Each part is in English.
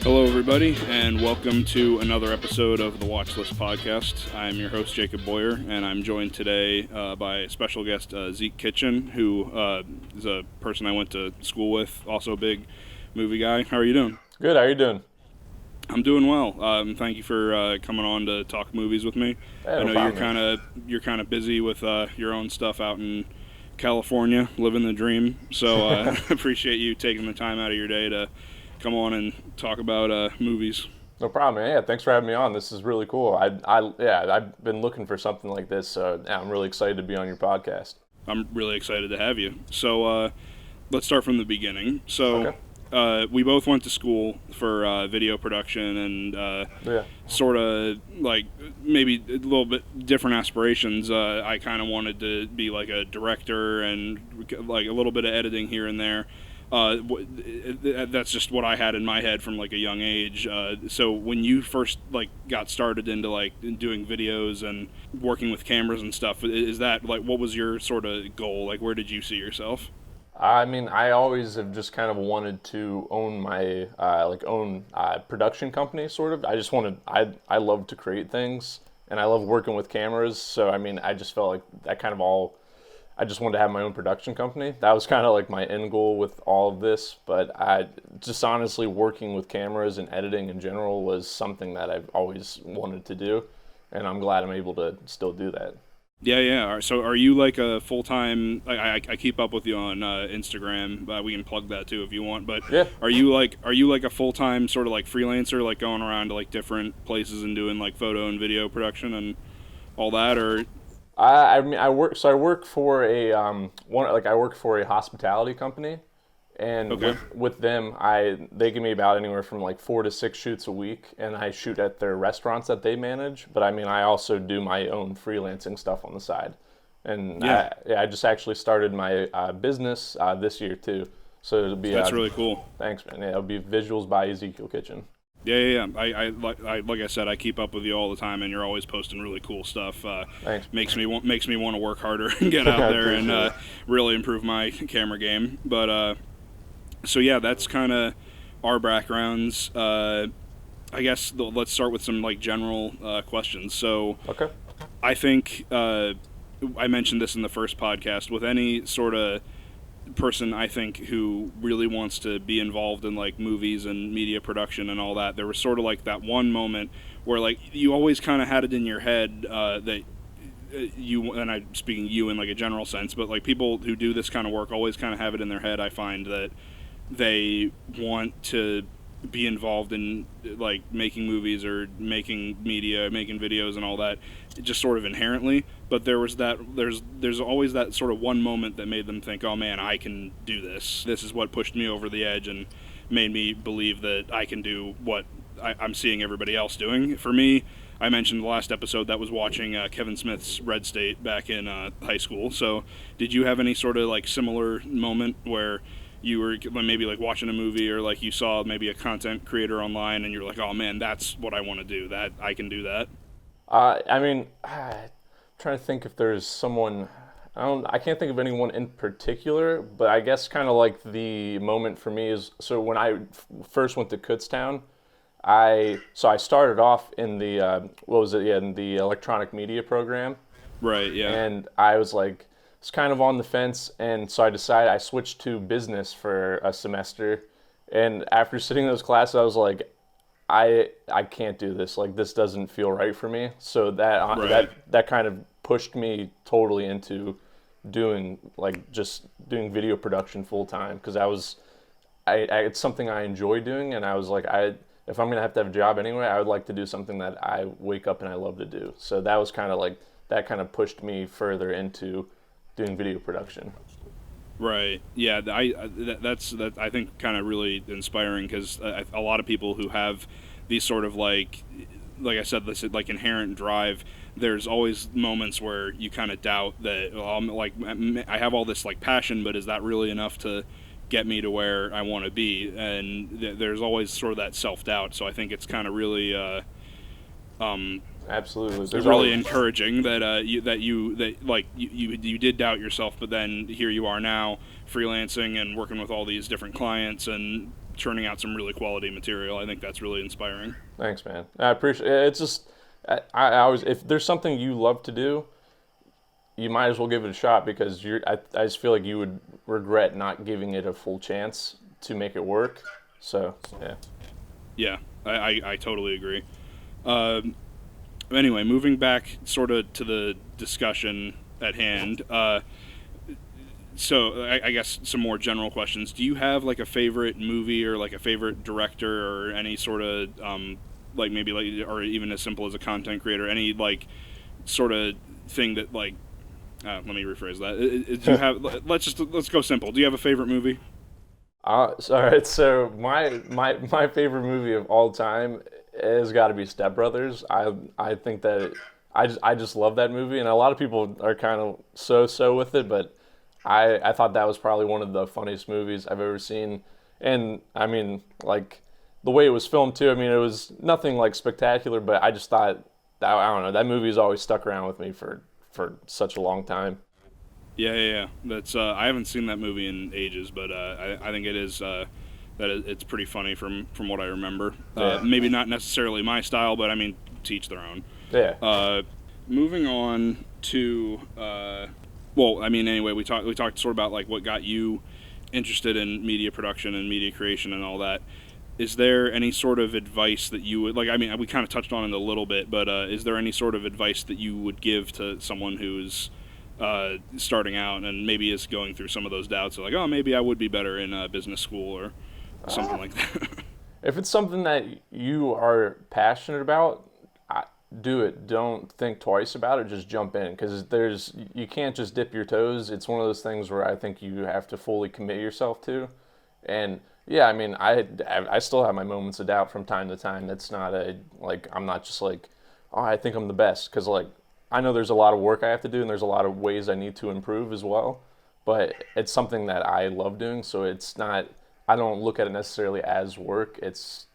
Hello, everybody, and welcome to another episode of the Watchlist Podcast. I'm your host, Jacob Boyer, and I'm joined today by a special guest, Zeke Kitchen, who is a person I went to school with, also a big movie guy. How are you doing? Good. How are you doing? I'm doing well. Thank you for coming on to talk movies with me. Yeah, I know problem. you're kind of busy with your own stuff out in California, living the dream. So I appreciate you taking the time out of your day to come on and talk about movies. No problem, man. Yeah, thanks for having me on. This is really cool. I've been looking for something like this, so yeah, I'm really excited to be on your podcast. I'm really excited to have you. So let's start from the beginning. So Okay. we both went to school for video production and sort of like maybe a little bit different aspirations. I kind of wanted to be like a director and like a little bit of editing here and there. That's just what I had in my head from like a young age. So when you first like got started into like doing videos and working with cameras and stuff, is that like what was your sort of goal? Like where did you see yourself? I mean, I always have just kind of wanted to own my production company, sort of. I love to create things, and I love working with cameras. So I mean, I just felt like that kind of all. I just wanted to have my own production company. That was kind of like my end goal with all of this. But I just honestly working with cameras and editing in general was something that I've always wanted to do, and I'm glad I'm able to still do that. Yeah. So are you like a full-time, I keep up with you on Instagram, we can plug that too if you want, but Yeah. are you like a full-time sort of like freelancer, like going around to like different places and doing like photo and video production and all that, or? I work for a I work for a hospitality company, and Okay. with them they give me about anywhere from like 4 to 6 shoots a week, and I shoot at their restaurants that they manage. But I mean, I also do my own freelancing stuff on the side, and Yeah. I just actually started my business this year too. So it'll be That's really cool. thanks, man. Yeah, it'll be Visuals by Zeke Kitchen. Yeah. Like I said, I keep up with you all the time, and you're always posting really cool stuff. Thanks. Makes me want to work harder and get out there and really improve my camera game. But so yeah, that's kind of our backgrounds. I guess let's start with some like general questions. So Okay. I think I mentioned this in the first podcast. With any sort of person I think who really wants to be involved in like movies and media production and all that, there was sort of like that one moment where like you always kind of had it in your head that you, and I'm speaking you in like a general sense, but like people who do this kind of work always kind of have it in their head, I find, that they want to be involved in like making movies or making media, making videos and all that, just sort of inherently. But there's always that sort of one moment that made them think, oh man, I can do this. This is what pushed me over the edge and made me believe that I can do what I'm seeing everybody else doing. For me, I mentioned the last episode that was watching Kevin Smith's Red State back in high school. So did you have any sort of like similar moment where you were maybe like watching a movie, or like you saw maybe a content creator online and you're like, oh man, that's what I want to do, that I can do that? I mean, trying to think if there's someone. I can't think of anyone in particular, but I guess kind of like the moment for me is, so when I first went to Kutztown, I started off in the in the electronic media program, Right, yeah. and I was like, it's kind of on the fence, and so I switched to business for a semester, and after sitting in those classes, I was like, I can't do this. Like, this doesn't feel right for me. So Right. that kind of pushed me totally into doing video production full time, because it's something I enjoy doing, and I was like, if I'm gonna have to have a job anyway, I would like to do something that I wake up and I love to do. So that was kind of like, that kind of pushed me further into doing video production. Right. Yeah. That's I think kind of really inspiring, because a lot of people who have these sort of like I said, this like inherent drive. There's always moments where you kind of doubt that, well, I have all this like passion, but is that really enough to get me to where I want to be? And there's always sort of that self-doubt. So I think it's kind of really Absolutely. It's really encouraging that you did doubt yourself, but then here you are now freelancing and working with all these different clients and churning out some really quality material. I think that's really inspiring. Thanks, man. I appreciate it. It's just, I always, if there's something you love to do, you might as well give it a shot, because I just feel like you would regret not giving it a full chance to make it work. So, yeah. Yeah, I totally agree. Anyway, moving back sort of to the discussion at hand. So I guess some more general questions. Do you have like a favorite movie or like a favorite director or any sort of like maybe like, or even as simple as a content creator, any like sort of thing that like let me rephrase that. Do you have let's go simple. Do you have a favorite movie? All right. So my favorite movie of all time has got to be Step Brothers. I think that I just love that movie, and a lot of people are kind of so with it, but I thought that was probably one of the funniest movies I've ever seen. And I mean, like the way it was filmed too. I mean, it was nothing like spectacular, but I just thought, I don't know, that movie's always stuck around with me for such a long time. Yeah. That's I haven't seen that movie in ages, but I think it is it's pretty funny from what I remember. Yeah. Maybe not necessarily my style, but I mean, to each their own. Yeah. Moving on to well, I mean, anyway, we talked sort of about like what got you interested in media production and media creation and all that. Is there any sort of advice that you would like? I mean, we kind of touched on it a little bit, but is there any sort of advice that you would give to someone who's starting out and maybe is going through some of those doubts of like, oh, maybe I would be better in business school or something like that? If it's something that you are passionate about, do it. Don't think twice about it. Just jump in, because you can't just dip your toes. It's one of those things where I think you have to fully commit yourself to. And yeah, I mean, I still have my moments of doubt from time to time. That's not I'm not just like, oh, I think I'm the best, because like I know there's a lot of work I have to do, and there's a lot of ways I need to improve as well. But it's something that I love doing, so it's not. I don't look at it necessarily as work. It's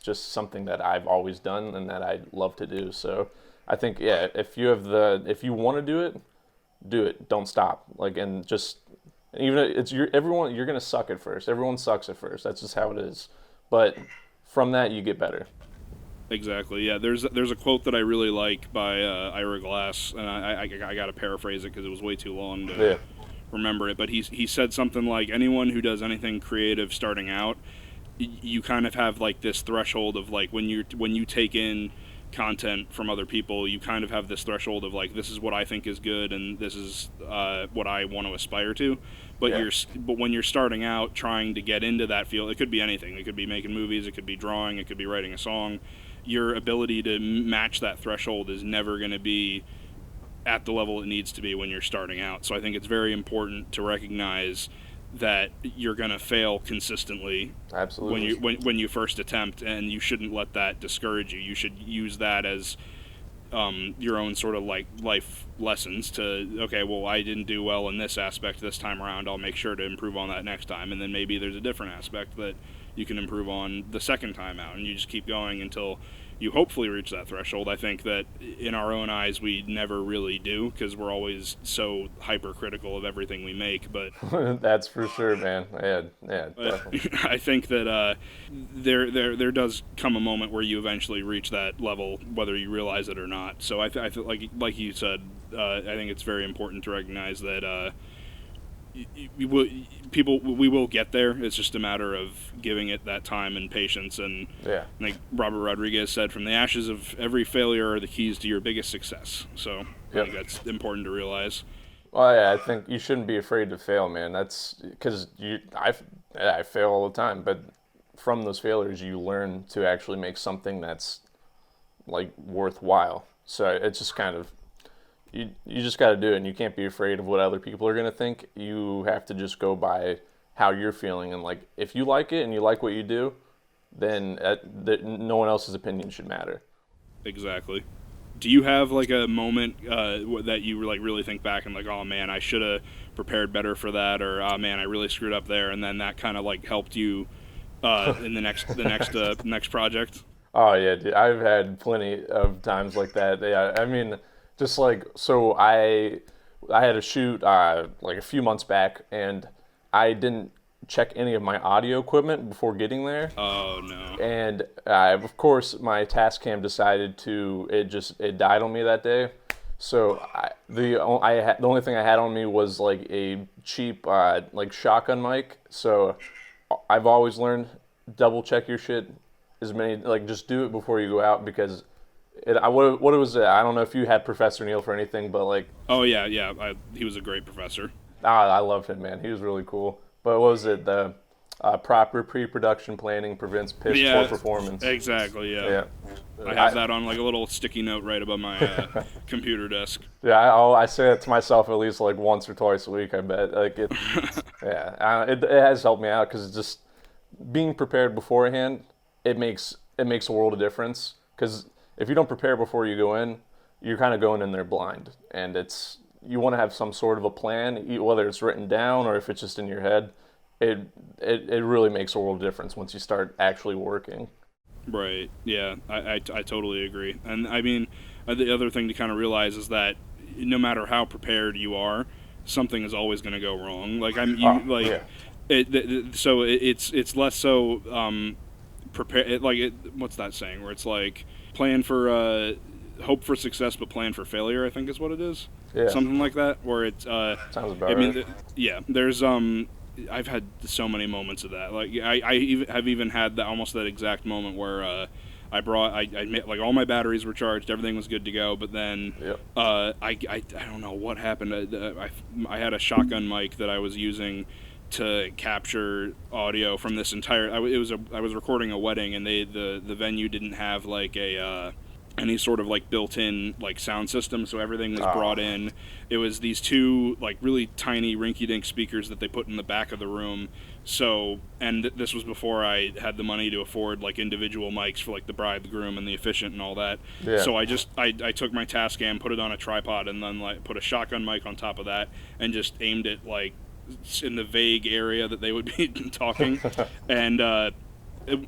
just something that I've always done and that I love to do. So I think, yeah, if you want to do it. Don't stop. Like, and just, even if you're gonna suck at first. Everyone sucks at first. That's just how it is. But from that, you get better. Exactly. Yeah. There's a quote that I really like by Ira Glass, and I got to paraphrase it because it was way too long to remember it. But he said something like, anyone who does anything creative starting out, you kind of have like this threshold of like when you take in content from other people, you kind of have this threshold of like, this is what I think is good and this is what I want to aspire to. But but when you're starting out trying to get into that field, it could be anything. It could be making movies, it could be drawing, it could be writing a song. Your ability to match that threshold is never going to be at the level it needs to be when you're starting out. So I think it's very important to recognize that you're going to fail consistently. Absolutely. when you first attempt, and you shouldn't let that discourage you. You should use that as your own sort of like life lessons to, okay, well, I didn't do well in this aspect this time around, I'll make sure to improve on that next time, and then maybe there's a different aspect that you can improve on the second time out, and you just keep going until you hopefully reach that threshold. I think that in our own eyes we never really do, because we're always so hypercritical of everything we make. But that's for sure, man. Yeah, definitely. I think that there does come a moment where you eventually reach that level, whether you realize it or not. So I feel like you said, I think it's very important to recognize that we will get there. It's just a matter of giving it that time and patience. And like Robert Rodriguez said, from the ashes of every failure are the keys to your biggest success. So I think that's important to realize. Well, yeah, I think you shouldn't be afraid to fail, man. That's because I fail all the time, but from those failures you learn to actually make something that's like worthwhile. So it's just kind of, you just got to do it, and you can't be afraid of what other people are going to think. You have to just go by how you're feeling, and like if you like it and you like what you do, then no one else's opinion should matter. Exactly. Do you have like a moment that you like really think back and like, oh man, I should have prepared better for that, or oh man, I really screwed up there, and then that kind of like helped you in the next project? Oh yeah, dude, I've had plenty of times like that. Yeah, I mean, just like, so I had a shoot like a few months back, and I didn't check any of my audio equipment before getting there. Oh no. And of course, my Tascam decided it died on me that day. So the only thing I had on me was like a cheap like shotgun mic. So I've always learned, double check your shit as many, like just do it before you go out, because what it was, I don't know if you had Professor Neil for anything, but like. Oh yeah. He was a great professor. I loved him, man. He was really cool. But what was it? The proper pre-production planning prevents piss poor performance. Exactly. Yeah. I have that on like a little sticky note right above my computer desk. Yeah, I say it to myself at least like once or twice a week. I bet. Like it. Yeah, it has helped me out, because just being prepared beforehand, it makes a world of difference. Because if you don't prepare before you go in, you're kind of going in there blind, and you want to have some sort of a plan, whether it's written down or if it's just in your head. It really makes a world of difference once you start actually working. Right. Yeah, I totally agree. And I mean, the other thing to kind of realize is that no matter how prepared you are, something is always going to go wrong. Like so it's less so prepare. What's that saying? Where it's like plan for hope for success, but plan for failure, I think is what it is. Yeah. Something like that. Where it's sounds about right. There's I've had so many moments of that. Like I even had that exact moment where I made, like, all my batteries were charged, everything was good to go, but then I don't know what happened. I had a shotgun mic that I was using to capture audio from this entire. I was recording a wedding, and the venue didn't have like any sort of like built-in like sound system, so everything was brought in. It was these two like really tiny rinky-dink speakers that they put in the back of the room. So, and this was before I had the money to afford like individual mics for like the bride, the groom, and the officiant and all that. Yeah. So I took my Tascam, put it on a tripod, and then like put a shotgun mic on top of that, and just aimed it like in the vague area that they would be talking. And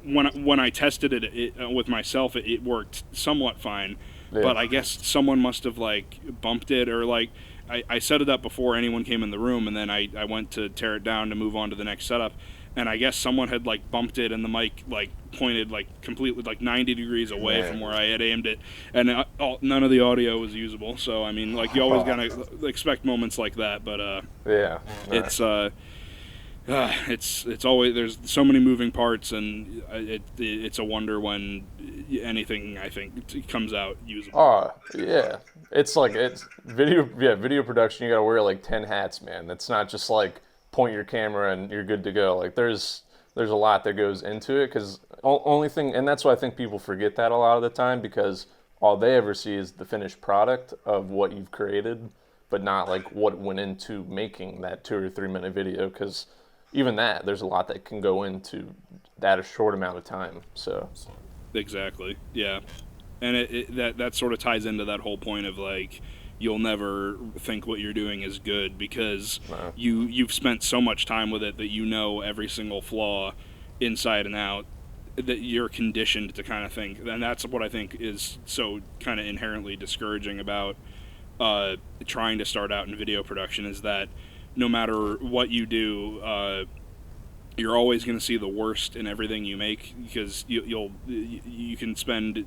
when I tested it with myself, it worked somewhat fine. Yeah. But I guess someone must have like bumped it, or like I set it up before anyone came in the room, and then I went to tear it down to move on to the next setup, and I guess someone had like bumped it, and the mic like pointed like completely like 90 degrees away from where I had aimed it, and none of the audio was usable. So I mean, like, you always gotta expect moments like that, but it's always, there's so many moving parts, and it's a wonder when anything, I think, comes out usable. Oh yeah, it's video production. You gotta wear like 10 hats, man. It's not just like point your camera and you're good to go. Like there's a lot that goes into it, because only thing, and that's why I think people forget that a lot of the time, because all they ever see is the finished product of what you've created, but not like what went into making that 2 or 3 minute video, because even that, there's a lot that can go into that a short amount of time. So exactly, yeah, and that sort of ties into that whole point of like, you'll never think what you're doing is good, because you've spent so much time with it that you know every single flaw inside and out, that you're conditioned to kind of think. And that's what I think is so kind of inherently discouraging about trying to start out in video production, is that no matter what you do, you're always going to see the worst in everything you make, because you can spend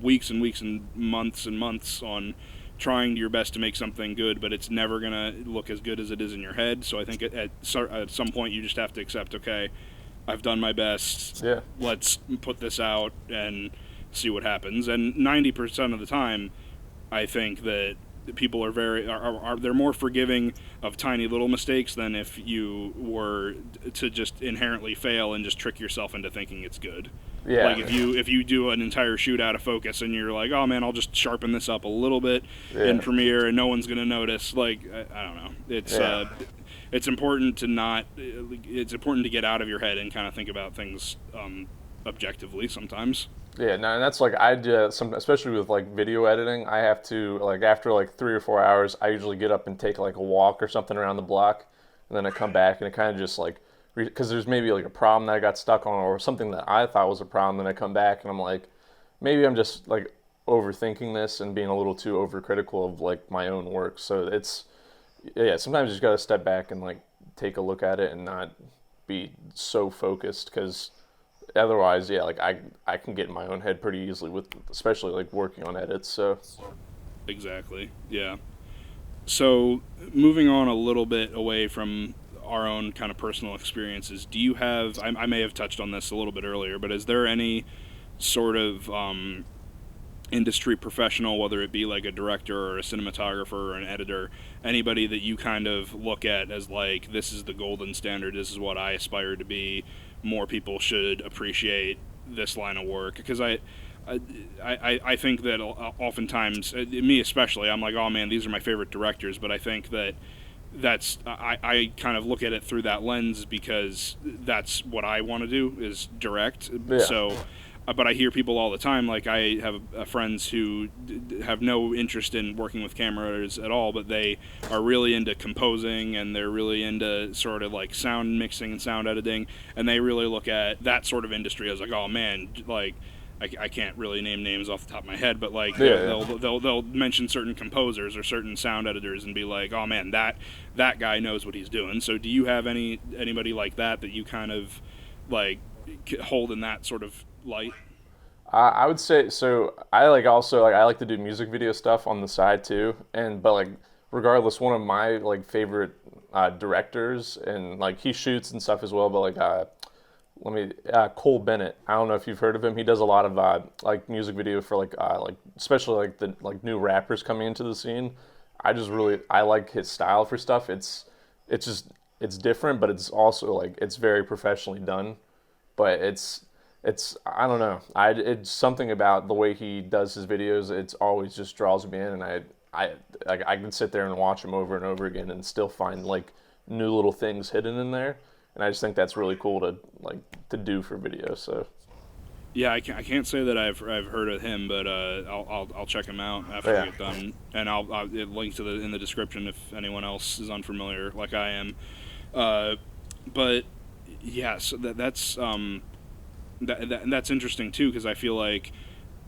weeks and weeks and months on trying your best to make something good, but it's never going to look as good as it is in your head. So I think at some point you just have to accept, okay, I've done my best. Yeah. Let's put this out and see what happens. And 90% of the time, I think that people are they're more forgiving of tiny little mistakes than if you were to just inherently fail and just trick yourself into thinking it's good. Yeah. Like if you do an entire shoot out of focus and you're like, oh man, I'll just sharpen this up a little bit in Premiere and no one's gonna notice. Like, I don't know. It's important to it's important to get out of your head and kind of think about things objectively sometimes. Yeah, no, and that's like, I do some, especially with like video editing. I have to, like, after like 3 or 4 hours, I usually get up and take like a walk or something around the block, and then I come back and it kind of just like, because there's maybe like a problem that I got stuck on, or something that I thought was a problem, then I come back and I'm like, maybe I'm just like overthinking this and being a little too overcritical of like my own work. So sometimes you just got to step back and like take a look at it and not be so focused, because otherwise, yeah, like I can get in my own head pretty easily with, especially like working on edits. So Exactly. Yeah. So moving on a little bit away from our own kind of personal experiences, do you have? I may have touched on this a little bit earlier, but is there any sort of industry professional, whether it be like a director or a cinematographer or an editor, anybody that you kind of look at as like, this is the golden standard, this is what I aspire to be, more people should appreciate this line of work? Because I think that oftentimes, me especially, I'm like, oh man, these are my favorite directors, but I think I kind of look at it through that lens, because that's what I want to do, is direct. yeah, So but I hear people all the time, like I have friends who have no interest in working with cameras at all, but they are really into composing, and they're really into sort of like sound mixing and sound editing, and they really look at that sort of industry as like, oh man, like I can't really name names off the top of my head, but like they'll mention certain composers or certain sound editors and be like, oh man, that guy knows what he's doing. So do you have anybody like that you kind of like hold in that sort of light? I would say so. I like to do music video stuff on the side too, but like regardless, one of my like favorite directors, and like he shoots and stuff as well, but like Cole Bennett. I don't know if you've heard of him. He does a lot of like music video for like especially like the like new rappers coming into the scene. I like his style for stuff. It's different, but it's also like it's very professionally done. But it's I don't know. It's something about the way he does his videos. It's always just draws me in, and I can sit there and watch him over and over again and still find like new little things hidden in there. And I just think that's really cool to do for video. So yeah, I can't say that I've heard of him, but I'll check him out after we get done, and I'll link to in the description if anyone else is unfamiliar like I am. But yeah, so that's that's interesting too, because I feel like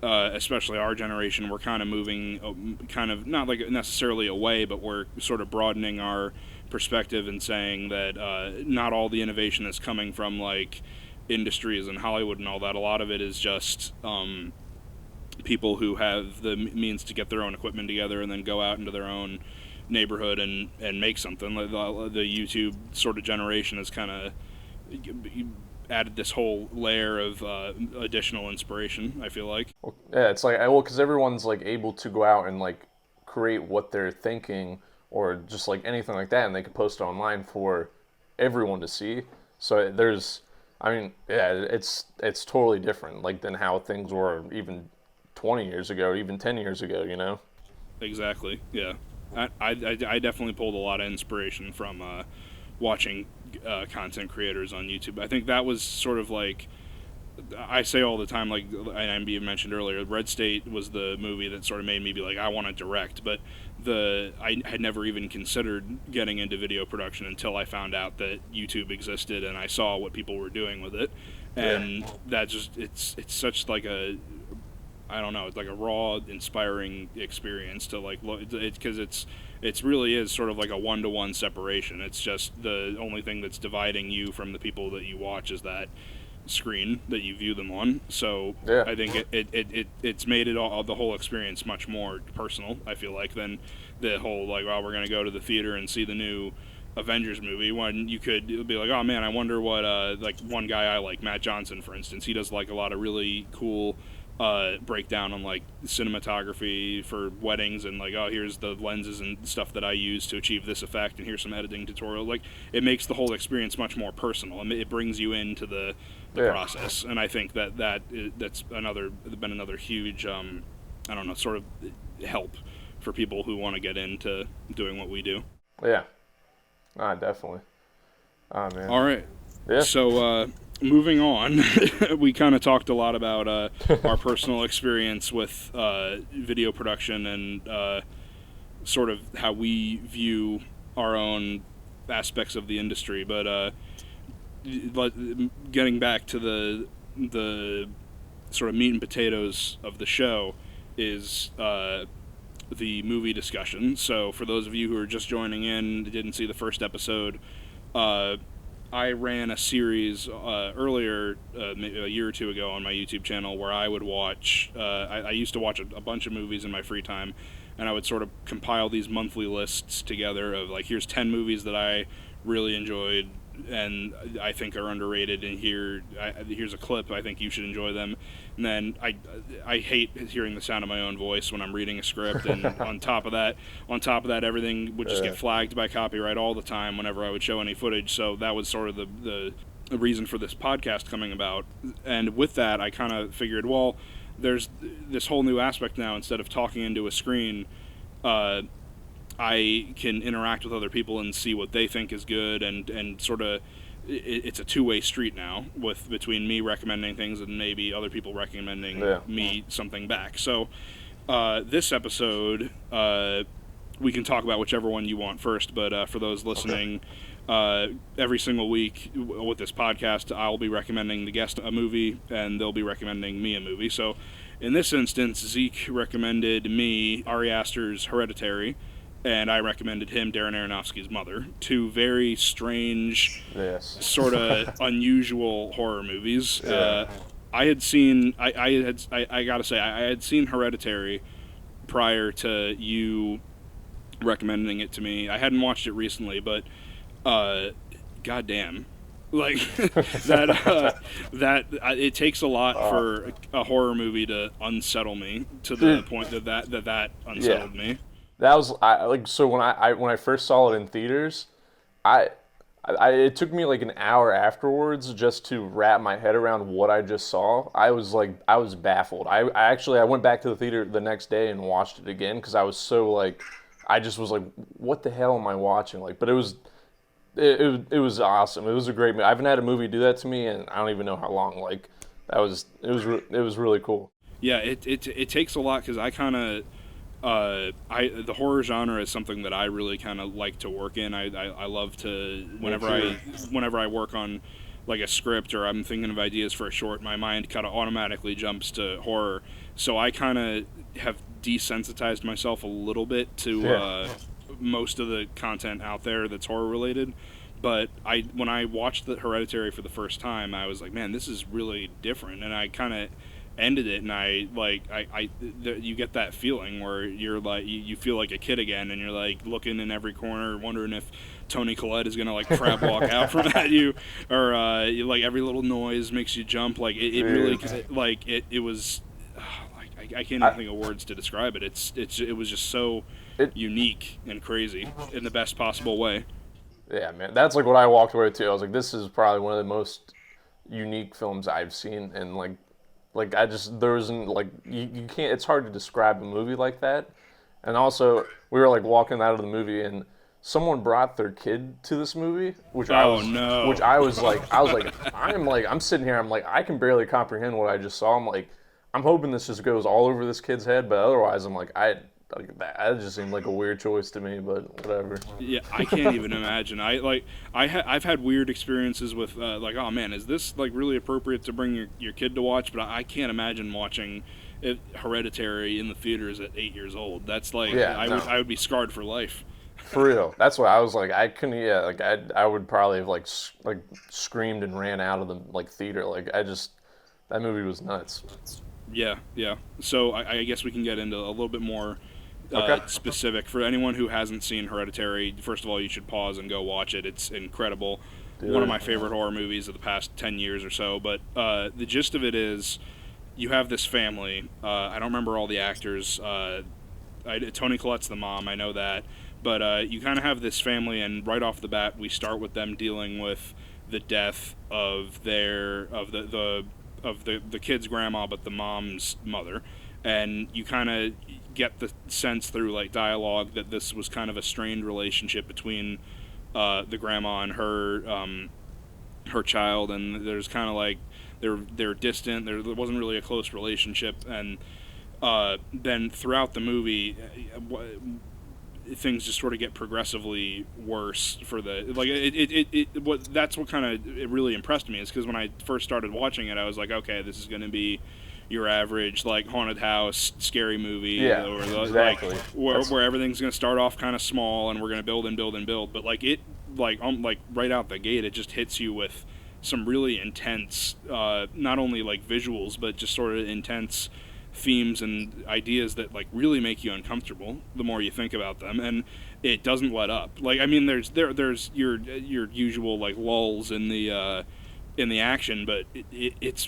especially our generation, we're kind of moving, kind of not like necessarily away, but we're sort of broadening our perspective and saying that not all the innovation is coming from like industries and Hollywood and all that. A lot of it is just people who have the means to get their own equipment together and then go out into their own neighborhood and make something. The YouTube sort of generation has kind of added this whole layer of additional inspiration, I feel like. Yeah, it's like, because everyone's like able to go out and like create what they're thinking, or just like anything like that, and they can post it online for everyone to see. So it's totally different like than how things were even 20 years ago, even 10 years ago, you know? Exactly, yeah. I definitely pulled a lot of inspiration from watching content creators on YouTube. I think that was sort of like, I say all the time, like I mentioned earlier, Red State was the movie that sort of made me be like, I want to direct, but I had never even considered getting into video production until I found out that YouTube existed and I saw what people were doing with it, and that just it's such like a, I don't know, it's like a raw, inspiring experience to like look, because it's really is sort of like a one-to-one separation. It's just the only thing that's dividing you from the people that you watch is that screen that you view them on. So I think it's made it all, the whole experience much more personal, I feel like, than the whole like, well, we're gonna go to the theater and see the new Avengers movie, when you could be like, oh man, I wonder what like one guy I like, Matt Johnson for instance, he does like a lot of really cool breakdown on like cinematography for weddings, and like, oh, here's the lenses and stuff that I use to achieve this effect, and here's some editing tutorial. Like, it makes the whole experience much more personal, and it brings you into the process. And I think that's been another huge I don't know, sort of help for people who want to get into doing what we do. Yeah, definitely. Oh man. All right. Yeah. So moving on, we kind of talked a lot about our personal experience with video production and sort of how we view our own aspects of the industry. But getting back to the sort of meat and potatoes of the show is the movie discussion. So for those of you who are just joining in, didn't see the first episode, I ran a series earlier, maybe a year or two ago, on my YouTube channel where I would watch. I used to watch a bunch of movies in my free time, and I would sort of compile these monthly lists together of like, here's 10 movies that I really enjoyed and I think are underrated, and here's a clip, I think you should enjoy them. And then I hate hearing the sound of my own voice when I'm reading a script, and on top of that everything would just get flagged by copyright all the time whenever I would show any footage. So that was sort of the reason for this podcast coming about. And with that, I kind of figured, well, there's this whole new aspect now. Instead of talking into a screen, I can interact with other people and see what they think is good, and sort of it's a two-way street now between me recommending things and maybe other people recommending me something back. So this episode, we can talk about whichever one you want first, but for those listening, every single week with this podcast, I'll be recommending the guest a movie, and they'll be recommending me a movie. So in this instance, Zeke recommended me Ari Aster's Hereditary, and I recommended him Darren Aronofsky's Mother. Two very strange, sort of unusual horror movies. I had seen, I gotta say, I had seen Hereditary prior to you recommending it to me. I hadn't watched it recently, but goddamn, like that it takes a lot for a horror movie to unsettle me to the point that unsettled me. That was so when I first saw it in theaters, it took me like an hour afterwards just to wrap my head around what I just saw. I was baffled. I went back to the theater the next day and watched it again because I was so like, I just was like, what the hell am I watching? Like, but it was awesome. It was a great movie. I haven't had a movie do that to me, and I don't even know how long. Like, it was really cool. Yeah, it takes a lot because I kind of. The horror genre is something that I really kind of like to work in. I love to whenever I work on like a script or I'm thinking of ideas for a short, my mind kind of automatically jumps to horror. So I kind of have desensitized myself a little bit to most of the content out there that's horror related. But when I watched the Hereditary for the first time, I was like, man, this is really different, and I kind of ended it, and you get that feeling where you're like, you feel like a kid again, and you're like looking in every corner, wondering if Toni Collette is gonna like crab walk out from at you, or like every little noise makes you jump. Like it really, like it was, like I can't even think of words to describe it. It was just so unique and crazy in the best possible way. Yeah, man, that's like what I walked away to. I was like, this is probably one of the most unique films I've seen, and like there wasn't like you can't. It's hard to describe a movie like that. And also, we were like walking out of the movie, and someone brought their kid to this movie, which I was like, I'm sitting here, I'm like, I can barely comprehend what I just saw. I'm like, I'm hoping this just goes all over this kid's head, but otherwise, I'm like, that just seemed like a weird choice to me, but whatever. Yeah, I can't even imagine. I've had weird experiences with like, oh man, is this like really appropriate to bring your kid to watch? But I can't imagine watching Hereditary in the theaters at 8 years old. That's like, I would be scarred for life. For real. That's why I was like, I couldn't. Yeah, like I would probably have like screamed and ran out of the like theater. Like that movie was nuts. Yeah. So I guess we can get into a little bit more. Specific for anyone who hasn't seen Hereditary. First of all, you should pause and go watch it. It's incredible. One of my favorite horror movies of the past 10 years or so. But the gist of it is, you have this family. I don't remember all the actors. Toni Collette's the mom. I know that. But you kind of have this family, and right off the bat, we start with them dealing with the death of the kid's grandma, but the mom's mother. And you kind of get the sense through like dialogue that this was kind of a strained relationship between the grandma and her child, and there's kind of like they're distant. There wasn't really a close relationship, and then throughout the movie, things just sort of get progressively worse for the like that's what kind of it really impressed me, is because when I first started watching it, I was like, okay, this is going to be your average like haunted house scary movie, exactly. Like where everything's going to start off kind of small and we're going to build and build and build, but like it like right out the gate, it just hits you with some really intense, not only like visuals, but just sort of intense themes and ideas that like really make you uncomfortable the more you think about them, and it doesn't let up. Like, I mean, there's your usual like lulls in the action, but it's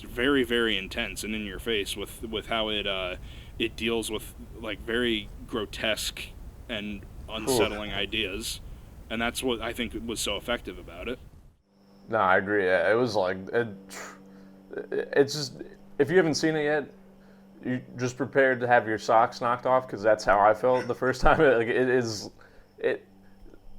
very, very intense and in your face with how it deals with like very grotesque and unsettling ideas, and that's what I think was so effective about it. No, I agree. It was like it's just, if you haven't seen it yet, you just prepared to have your socks knocked off, because that's how I felt the first time.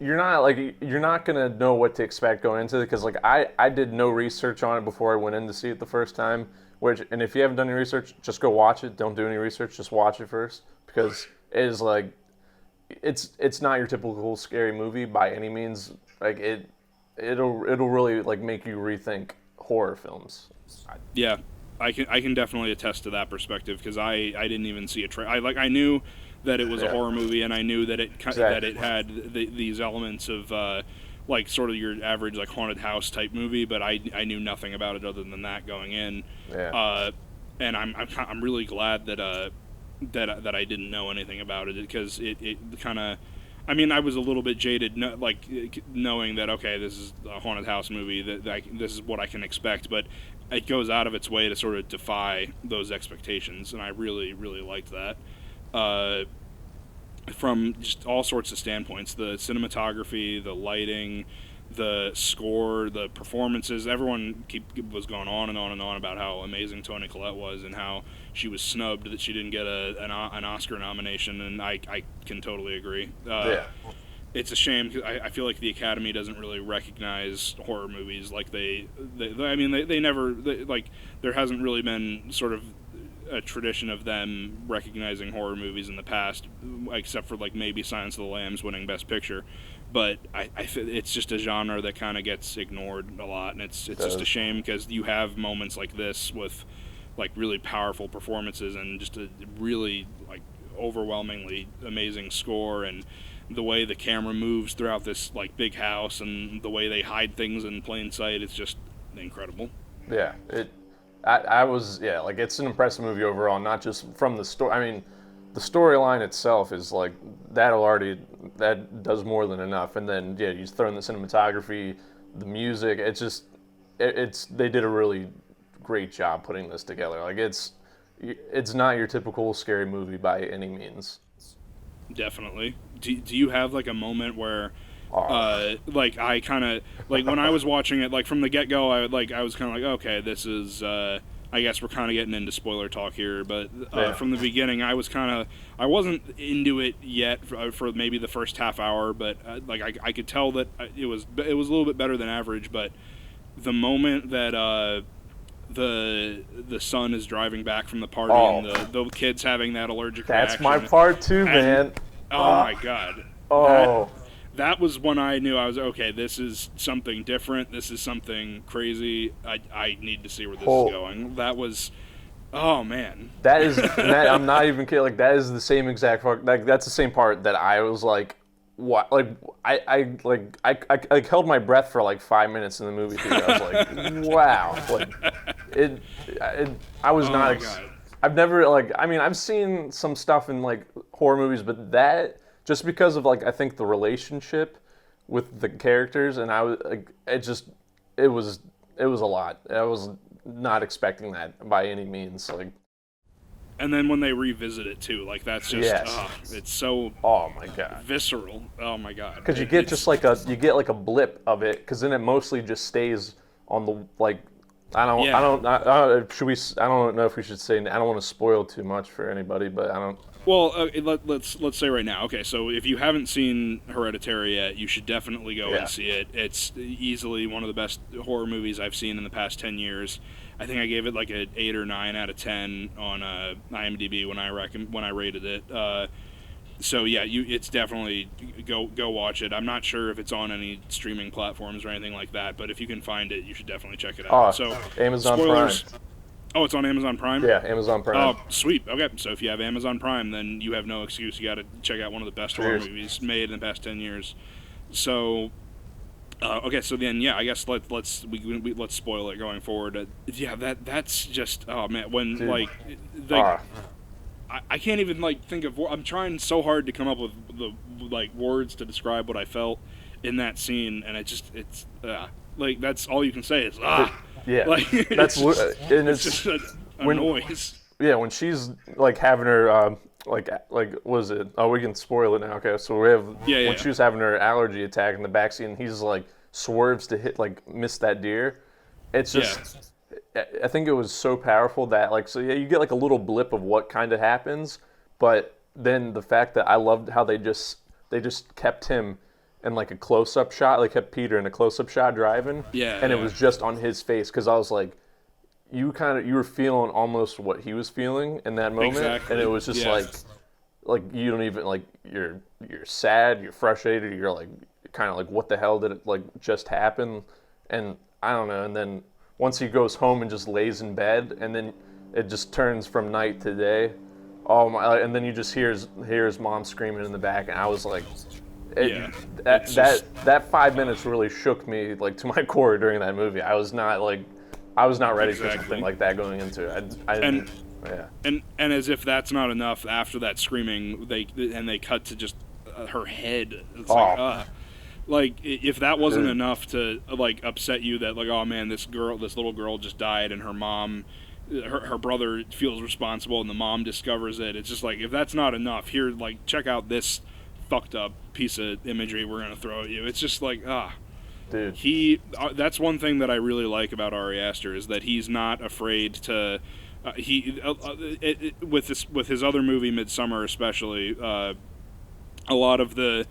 You're not gonna know what to expect going into it, because like I did no research on it before I went in to see it the first time. And if you haven't done any research, just go watch it. Don't do any research. Just watch it first, because it is like it's not your typical scary movie by any means. Like it'll really like make you rethink horror films. Yeah. I can definitely attest to that perspective, because I didn't even see a trailer. I knew that it was a horror movie, and I knew that it had these elements of like sort of your average like haunted house type movie, but I knew nothing about it other than that going in. Yeah. And I'm really glad that that I didn't know anything about it, because it kind of, I mean, I was a little bit jaded, knowing that, okay, this is a haunted house movie, this is what I can expect, but it goes out of its way to sort of defy those expectations, and I really, really liked that. From just all sorts of standpoints, the cinematography, the lighting, the score, the performances, everyone was going on and on and on about how amazing Toni Collette was, and how she was snubbed that she didn't get an Oscar nomination, and I can totally agree. It's a shame, because I feel like the Academy doesn't really recognize horror movies like they never, like, there hasn't really been sort of a tradition of them recognizing horror movies in the past, except for like maybe Silence of the Lambs winning Best Picture. But it's just a genre that kind of gets ignored a lot, and it's just a shame, because you have moments like this with like really powerful performances and just a really like overwhelmingly amazing score, and the way the camera moves throughout this like big house, and the way they hide things in plain sight, it's just incredible. Yeah, I was like, it's an impressive movie overall, not just from the story. I mean, the storyline itself is like that does more than enough, and then you just throw in the cinematography, the music. They did a really great job putting this together. Like it's not your typical scary movie by any means. Definitely. Do you have like a moment where like I kind of like when I was watching it, like from the get-go, I was kind of like, okay, this is I guess we're kind of getting into spoiler talk here, but from the beginning I wasn't into it yet for maybe the first half hour, but like I could tell that it was a little bit better than average. But the moment that the son is driving back from the party, and the kid's having that allergic reaction. That's my part too, man. Oh my god. That was when I knew I was okay. This is something different. This is something crazy. I need to see where this is going. That was, oh man. That is. I'm not even kidding. Like, that is the same exact part. Like, that's the same part that I was like, what? Like, I held my breath for like 5 minutes in the movie theater. I was like, wow. Like, I was not. I've never, like, I mean, I've seen some stuff in like horror movies, but that, just because of like, I think the relationship with the characters, and I was like, it was a lot. I was not expecting that by any means. Like, and then when they revisit it too, like, that's just it's so my god, visceral. Oh my god. Because you get like a blip of it, because then it mostly just stays on the like. I don't know if we should say. I don't want to spoil too much for anybody, but I don't. Well, let's say right now. Okay, so if you haven't seen Hereditary yet, you should definitely go and see it. It's easily one of the best horror movies I've seen in the past 10 years. I think I gave it like an 8 or 9 out of 10 on IMDb when I rated it. So yeah, it's definitely go watch it. I'm not sure if it's on any streaming platforms or anything like that, but if you can find it, you should definitely check it out. So Amazon spoilers. Prime. Oh, it's on Amazon Prime? Yeah, Amazon Prime. Oh, sweet. Okay, so if you have Amazon Prime, then you have no excuse. You got to check out one of the best horror movies made in the past 10 years. So. Okay, so then I guess let's spoil it going forward. That's just, oh man, when Dude. I can't even think of. I'm trying so hard to come up with the words to describe what I felt in that scene, and it's that's all you can say is Yeah, that's it's just a noise. Yeah, when she's having her what was it? Oh, we can spoil it now. Okay, so we have when she was having her allergy attack in the backseat, and he's swerves to miss that deer. It's just, I think it was so powerful that you get a little blip of what kind of happens, but then the fact that I loved how they just kept him in a close-up shot, kept Peter in a close-up shot driving, and it was just on his face, because I was you were feeling almost what he was feeling in that moment, and it was just you don't even you're sad, you're frustrated, you're kind of what the hell did it just happen, and I don't know. And then once he goes home and just lays in bed, and then it just turns from night to day. Oh my! And then you just hear his mom screaming in the back, and I was that 5 minutes really shook me to my core during that movie. I was not ready for something like that going into it. And as if that's not enough, after that screaming, they cut to just her head. It's if that wasn't enough to upset you, that oh man, this little girl just died, and her mom, her brother feels responsible, and the mom discovers it. It's just if that's not enough, here check out this fucked up piece of imagery we're gonna throw at you. It's just dude. That's one thing that I really like about Ari Aster, is that he's not afraid to. With his other movie Midsummer, especially, a lot of the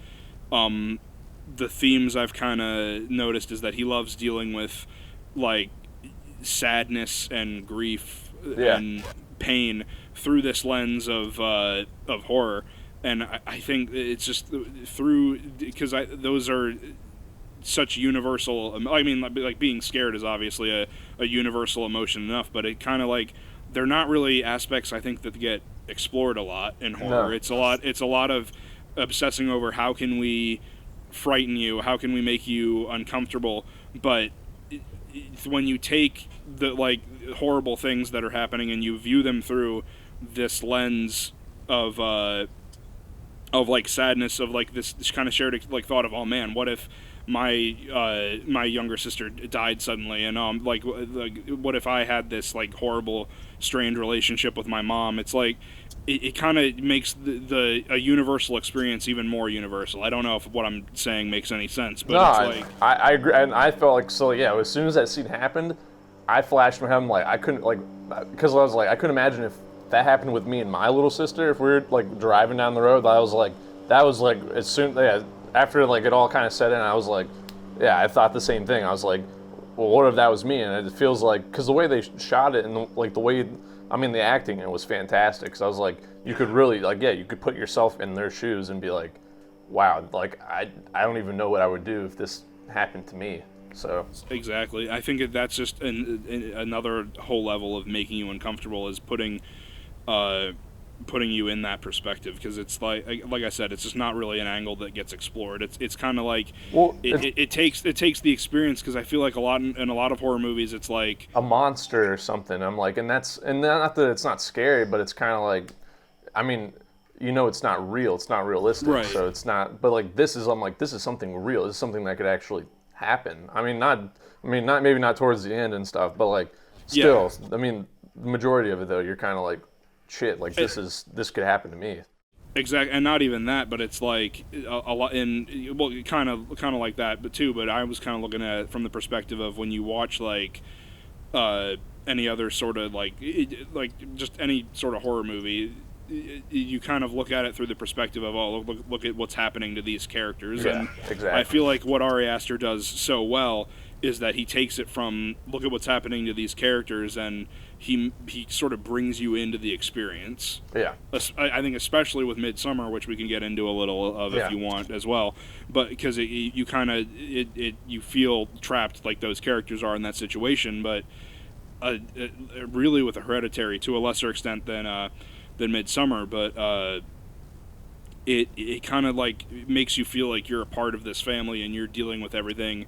themes I've kind of noticed is that he loves dealing with sadness and grief and pain through this lens of horror, and I think it's just because those are such universal. I mean, being scared is obviously a universal emotion enough, but it kind of they're not really aspects I think that get explored a lot in horror. No. It's a lot of obsessing over how can we frighten you, how can we make you uncomfortable, but when you take the horrible things that are happening and you view them through this lens of sadness, of this kind of shared thought of, oh man, what if my younger sister died suddenly, and what if I had this horrible strained relationship with my mom? It's it kind of makes a universal experience even more universal. I don't know if what I'm saying makes any sense, but I agree, and I felt as soon as that scene happened, I flashed my head. I couldn't because I was I couldn't imagine if that happened with me and my little sister, if we were driving down the road. I was that was as soon after it all kind of set in, I was I thought the same thing. I was well, what if that was me? And it feels because the way they shot it, and the way, the acting, it was fantastic. So I was you could really you could put yourself in their shoes and be wow, I don't even know what I would do if this happened to me. So exactly, I think that's just another whole level of making you uncomfortable, is putting you in that perspective, because it's like I said, it's just not really an angle that gets explored. It's kind of it takes the experience, because I feel in a lot of horror movies it's a monster or something. I'm and not that it's not scary, but it's kind of it's not real, it's not realistic, right. So it's not. But this is this is something real. This is something that could actually happen. Maybe not towards the end and stuff, but still, the majority of it though, you're kind of shit, this could happen to me. Exactly, and not even that, but it's a lot kind of like that, but I was kind of looking at it from the perspective of when you watch any other sort of just any sort of horror movie, you kind of look at it through the perspective of, oh, look at what's happening to these characters. Yeah, and exactly. I feel what Ari Aster does so well is that he takes it from, look at what's happening to these characters, and he sort of brings you into the experience. Yeah. I think especially with Midsummer, which we can get into a little of if you want as well, but because you kind of you feel trapped like those characters are in that situation, but really with Hereditary to a lesser extent than Midsummer, but it kind of like makes you feel like you're a part of this family and you're dealing with everything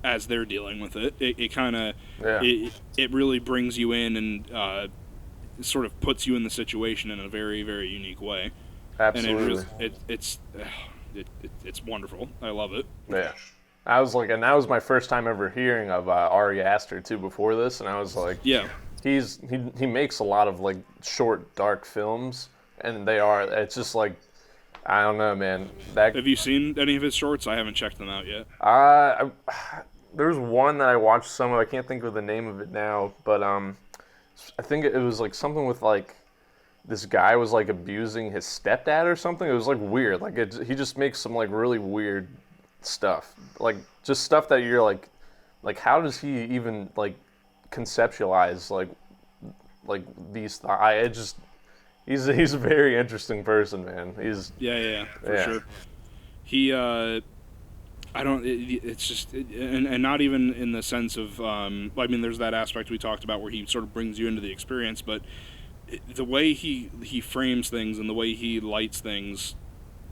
as they're dealing with it. It kind of it really brings you in and sort of puts you in the situation in a very, very unique way. Absolutely. And it's wonderful. I love it. Yeah. I was like, and that was my first time ever hearing of Ari Aster too before this, and I was like, yeah, he makes a lot of like short, dark films, and it's just like, I don't know, man. Have you seen any of his shorts? I haven't checked them out yet. There's one that I watched some of. I can't think of the name of it now, but I think it was like something with like this guy was like abusing his stepdad or something. It was like weird. Like he just makes some like really weird stuff, like just stuff that you're like how does he even like conceptualize like these he's a very interesting person, man. He's for sure. He it's just and not even in the sense of I mean there's that aspect we talked about where he sort of brings you into the experience, but the way he frames things and the way he lights things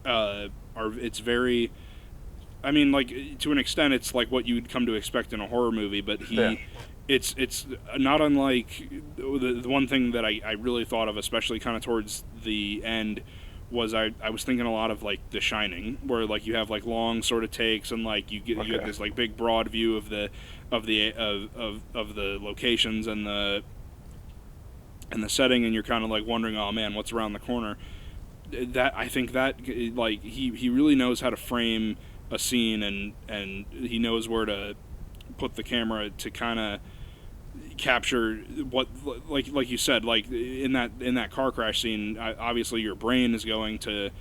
it's very, I mean, like, to an extent, it's like what you'd come to expect in a horror movie, but it's not unlike the one thing that I really thought of, especially kind of towards the end, was I was thinking a lot of, like, The Shining, where, like, you have, like, long sort of takes and, like, you get this, like, big broad view of the locations and the setting, and you're kind of, like, wondering, oh, man, what's around the corner? I think that, like, he really knows how to frame a scene, and he knows where to put the camera to kind of capture what, like you said, like in that car crash scene, obviously your brain is going to,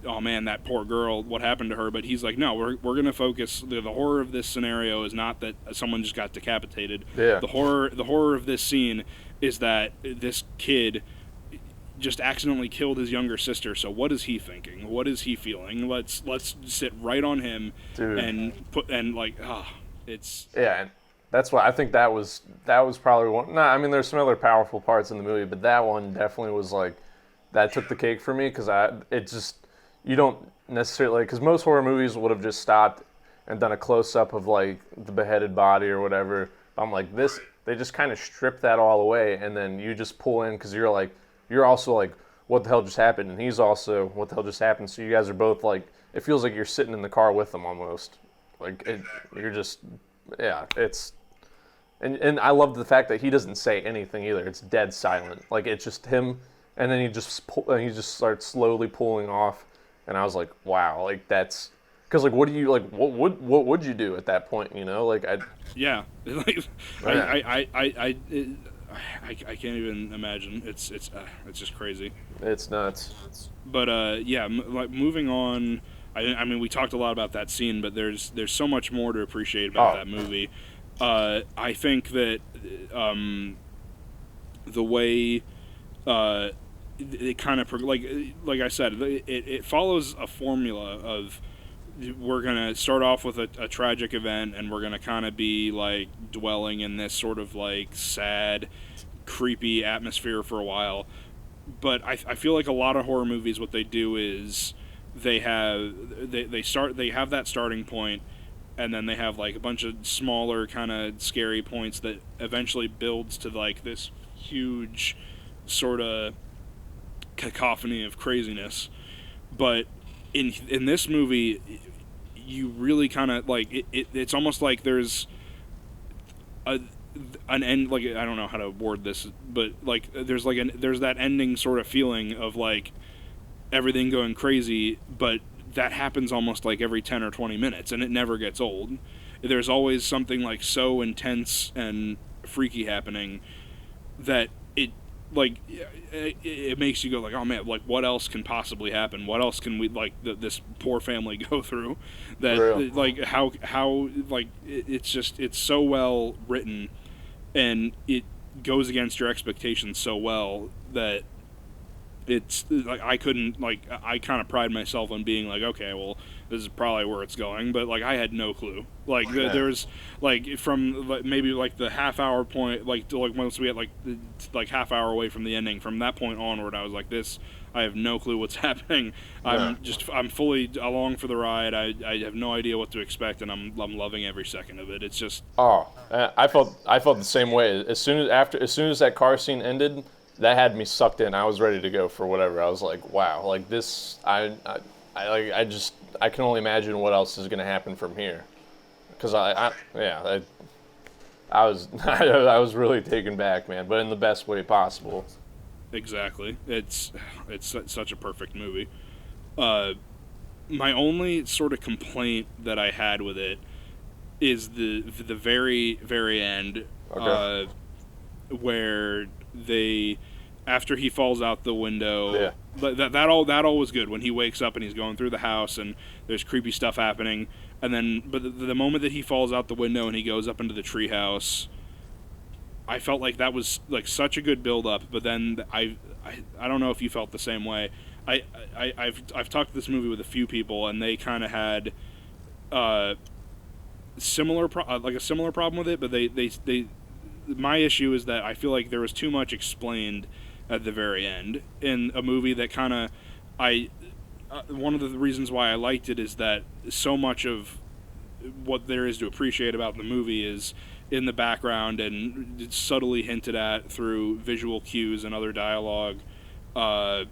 oh man, that poor girl, what happened to her? But he's like, no, we're going to focus. The horror of this scenario is not that someone just got decapitated. Yeah. The horror of this scene is that this kid just accidentally killed his younger sister. So what is he thinking? What is he feeling? Let's sit right on him. Dude. It's and that's why I think that was probably one. I mean, there's some other powerful parts in the movie, but that one definitely was like that took the cake for me because you don't necessarily, because most horror movies would have just stopped and done a close up of like the beheaded body or whatever. I'm like, this, they just kind of strip that all away, and then you just pull in because you're also like, what the hell just happened? And he's also, what the hell just happened? So you guys are both like, it feels like you're sitting in the car with them almost. Like, you're just, it's, and I love the fact that he doesn't say anything either. It's dead silent. Like, it's just him, and then he just starts slowly pulling off. And I was like, wow, like that's, because like, what do you, like, what would you do at that point, you know? Like, I can't even imagine. It's just crazy. It's nuts. But like moving on. I mean, we talked a lot about that scene, but there's so much more to appreciate about that movie. I think that the way it kind of like I said, it follows a formula of, we're gonna start off with a tragic event, and we're gonna kind of be like dwelling in this sort of like sad, creepy atmosphere for a while. But I feel like a lot of horror movies, what they do is they have that starting point, and then they have like a bunch of smaller kind of scary points that eventually builds to like this huge sort of cacophony of craziness. But in this movie, you really kind of like it's almost like there's an end, like, I don't know how to word this, but like there's that ending sort of feeling of like everything going crazy, but that happens almost like every 10 or 20 minutes, and it never gets old. There's always something like so intense and freaky happening that it makes you go like, oh man, like what else can possibly happen? What else can we, like, this poor family go through? That like how like it's so well written, and it goes against your expectations so well that it's like I kind of pride myself on being like, okay, well, this is probably where it's going, but like I had no clue. Like there was like from maybe like the half hour point, like once we get like half hour away from the ending, from that point onward, I was like, this, I have no clue what's happening. I'm fully along for the ride. I have no idea what to expect, and I'm loving every second of it. It's just I felt the same way. As soon as that car scene ended, that had me sucked in. I was ready to go for whatever. I was like, wow, like this, I can only imagine what else is going to happen from here. Because I was I was really taken back, man, but in the best way possible. Exactly. It's such a perfect movie. My only sort of complaint that I had with it is the very, very end, where they, after he falls out the window, that all was good when he wakes up and he's going through the house and there's creepy stuff happening, and then but the moment that he falls out the window and he goes up into the treehouse, I felt like that was like such a good build up, but then I don't know if you felt the same way. I've talked to this movie with a few people, and they kind of had a similar problem with it, but they my issue is that I feel like there was too much explained at the very end in a movie that kind of one of the reasons why I liked it is that so much of what there is to appreciate about the movie is in the background and subtly hinted at through visual cues and other dialogue, that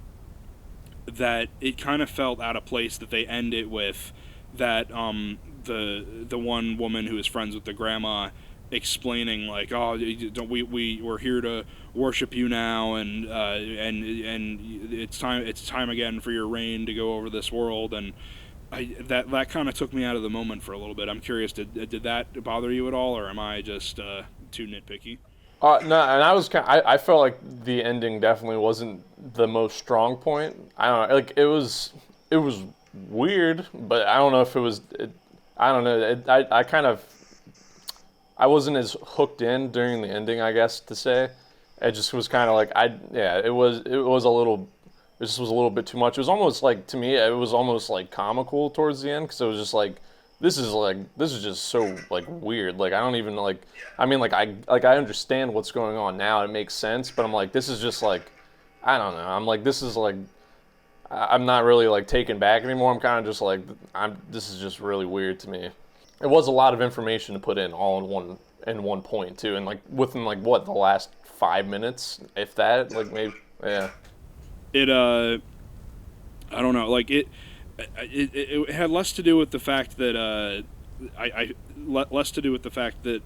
it kind of felt out of place that they end it with that the one woman who is friends with the grandma explaining like, oh, we're here to worship you now, and it's time again for your reign to go over this world, and that kind of took me out of the moment for a little bit. I'm curious, did that bother you at all, or am I just too nitpicky? No, and I felt like the ending definitely wasn't the most strong point. I don't know, like it was weird, but I don't know if it was. I don't know. I wasn't as hooked in during the ending, I guess to say. It just was kind of like it was a little. It just was a little bit too much. It was almost like, to me, it was almost like comical towards the end, because it was just like, this is just so like weird. Like I don't even like. I mean, like I understand what's going on now. It makes sense, but I'm like, this is just like, I don't know. I'm like, this is like, I'm not really like taken back anymore. I'm kind of just like, this is just really weird to me. It was a lot of information to put in all in one point too, and like within like what, the last 5 minutes, if that, like maybe, yeah. It I don't know, like it had less to do with the fact that less to do with the fact that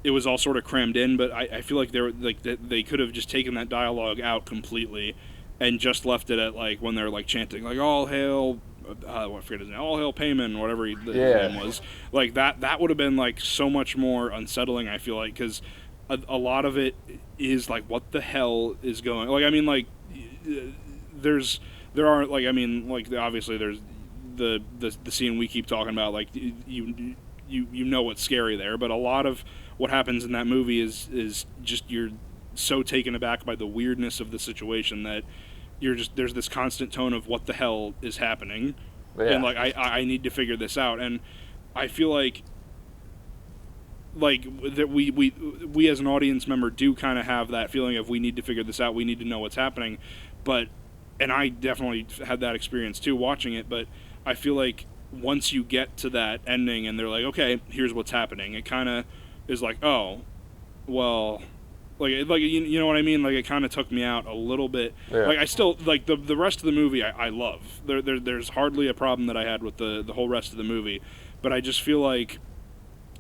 it was all sort of crammed in, but I feel like they could have just taken that dialogue out completely and just left it at like when they're like chanting like all hail I forget his name, all hail Payman, whatever his name was. Like that would have been like so much more unsettling, I feel like, because a lot of it is like, what the hell is going, like, I mean, like there are like, I mean, like obviously there's the scene we keep talking about, like you know what's scary there, but a lot of what happens in that movie is just, you're so taken aback by the weirdness of the situation that there's this constant tone of what the hell is happening, and like I need to figure this out, and I feel like that we as an audience member do kind of have that feeling of, we need to figure this out, we need to know what's happening, and I definitely had that experience too watching it, but I feel like once you get to that ending and they're like, okay, here's what's happening, it kind of is like, oh, well, like you know what I mean? Like it kind of took me out a little bit. Yeah. Like I still like the rest of the movie. I love. There's hardly a problem that I had with the whole rest of the movie, but I just feel like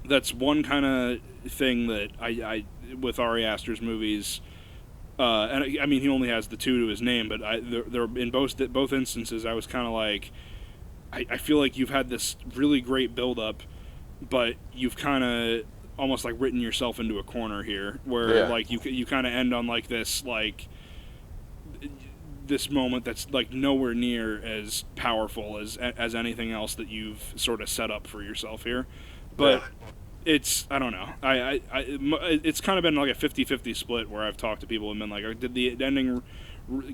that's one kind of thing that I with Ari Aster's movies. And I mean, he only has the 2 to his name, but there in both instances, I was kind of like, I feel like you've had this really great build up, but you've kind of almost like written yourself into a corner here, where like you kind of end on like this moment that's like nowhere near as powerful as anything else that you've sort of set up for yourself here. But it's, I don't know, it's kind of been like a 50-50 split where I've talked to people and been like, did the ending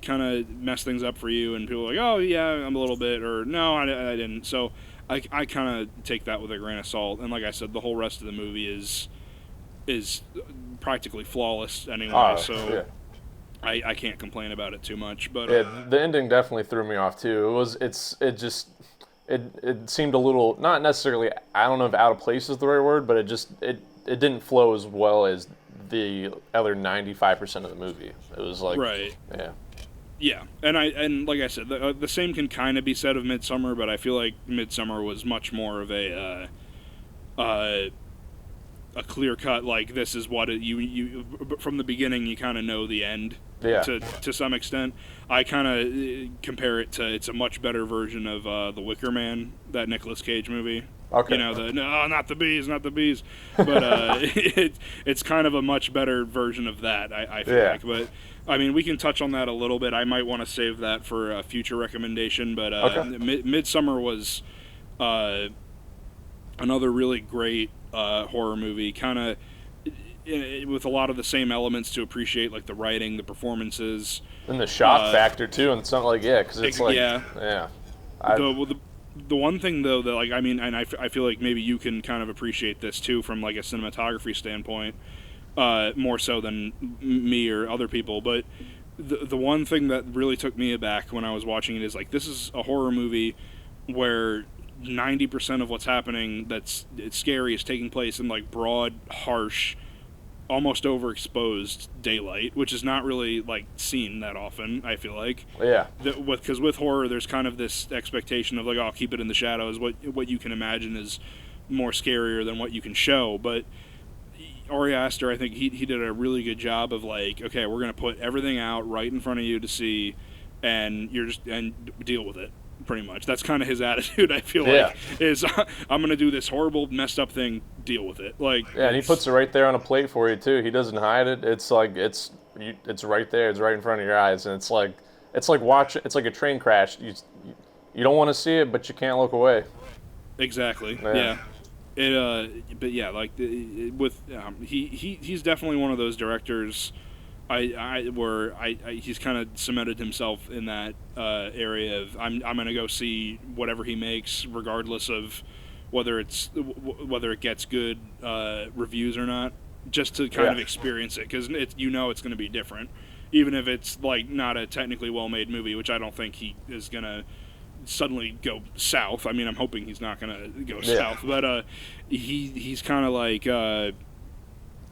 kind of mess things up for you? And people are like, oh yeah, I'm a little bit, or no, I didn't. So I kind of take that with a grain of salt. And like I said, the whole rest of the movie is practically flawless anyway. So I can't complain about it too much. But the ending definitely threw me off too. It seemed a little, not necessarily, I don't know if out of place is the right word, but it didn't flow as well as the other 95% of the movie. It was like, right. Yeah. Yeah, and like I said, the same can kind of be said of Midsommar, but I feel like Midsommar was much more of a clear cut. Like, this is what you from the beginning, you kind of know the end. Yeah. To some extent, I kind of compare it to, it's a much better version of The Wicker Man, that Nicolas Cage movie. Okay. You know, no, not the bees, but it's kind of a much better version of that. I feel like, but. I mean, we can touch on that a little bit. I might want to save that for a future recommendation, but Midsommar was another really great horror movie, kind of with a lot of the same elements to appreciate, like the writing, the performances. And the shock factor, too, and something like, because it's like, the one thing, though, that, like, I mean, and I feel like maybe you can kind of appreciate this, too, from, like, a cinematography standpoint, more so than me or other people, but the one thing that really took me aback when I was watching it is, like, this is a horror movie where 90% of what's happening it's scary is taking place in, like, broad, harsh, almost overexposed daylight, which is not really, like, seen that often, I feel like. Yeah. Because with horror, there's kind of this expectation of, like, oh, keep it in the shadows. What you can imagine is more scarier than what you can show, but Ari Aster, I think he did a really good job of, like, okay, we're going to put everything out right in front of you to see, and deal with it, pretty much. That's kind of his attitude, I feel like, is I'm going to do this horrible, messed up thing, deal with it. Like, and he puts it right there on a plate for you, too. He doesn't hide it. It's like, it's right there. It's right in front of your eyes, and it's like a train crash. You don't want to see it, but you can't look away. Exactly, yeah. But yeah, like he's definitely one of those directors. He's kind of cemented himself in that area of I'm gonna go see whatever he makes, regardless of whether it gets good reviews or not, just to kind of experience it, because it's going to be different, even if it's like not a technically well-made movie, which I don't think he is gonna suddenly go south. I mean, I'm hoping he's not going to go south, but he's kind of like, I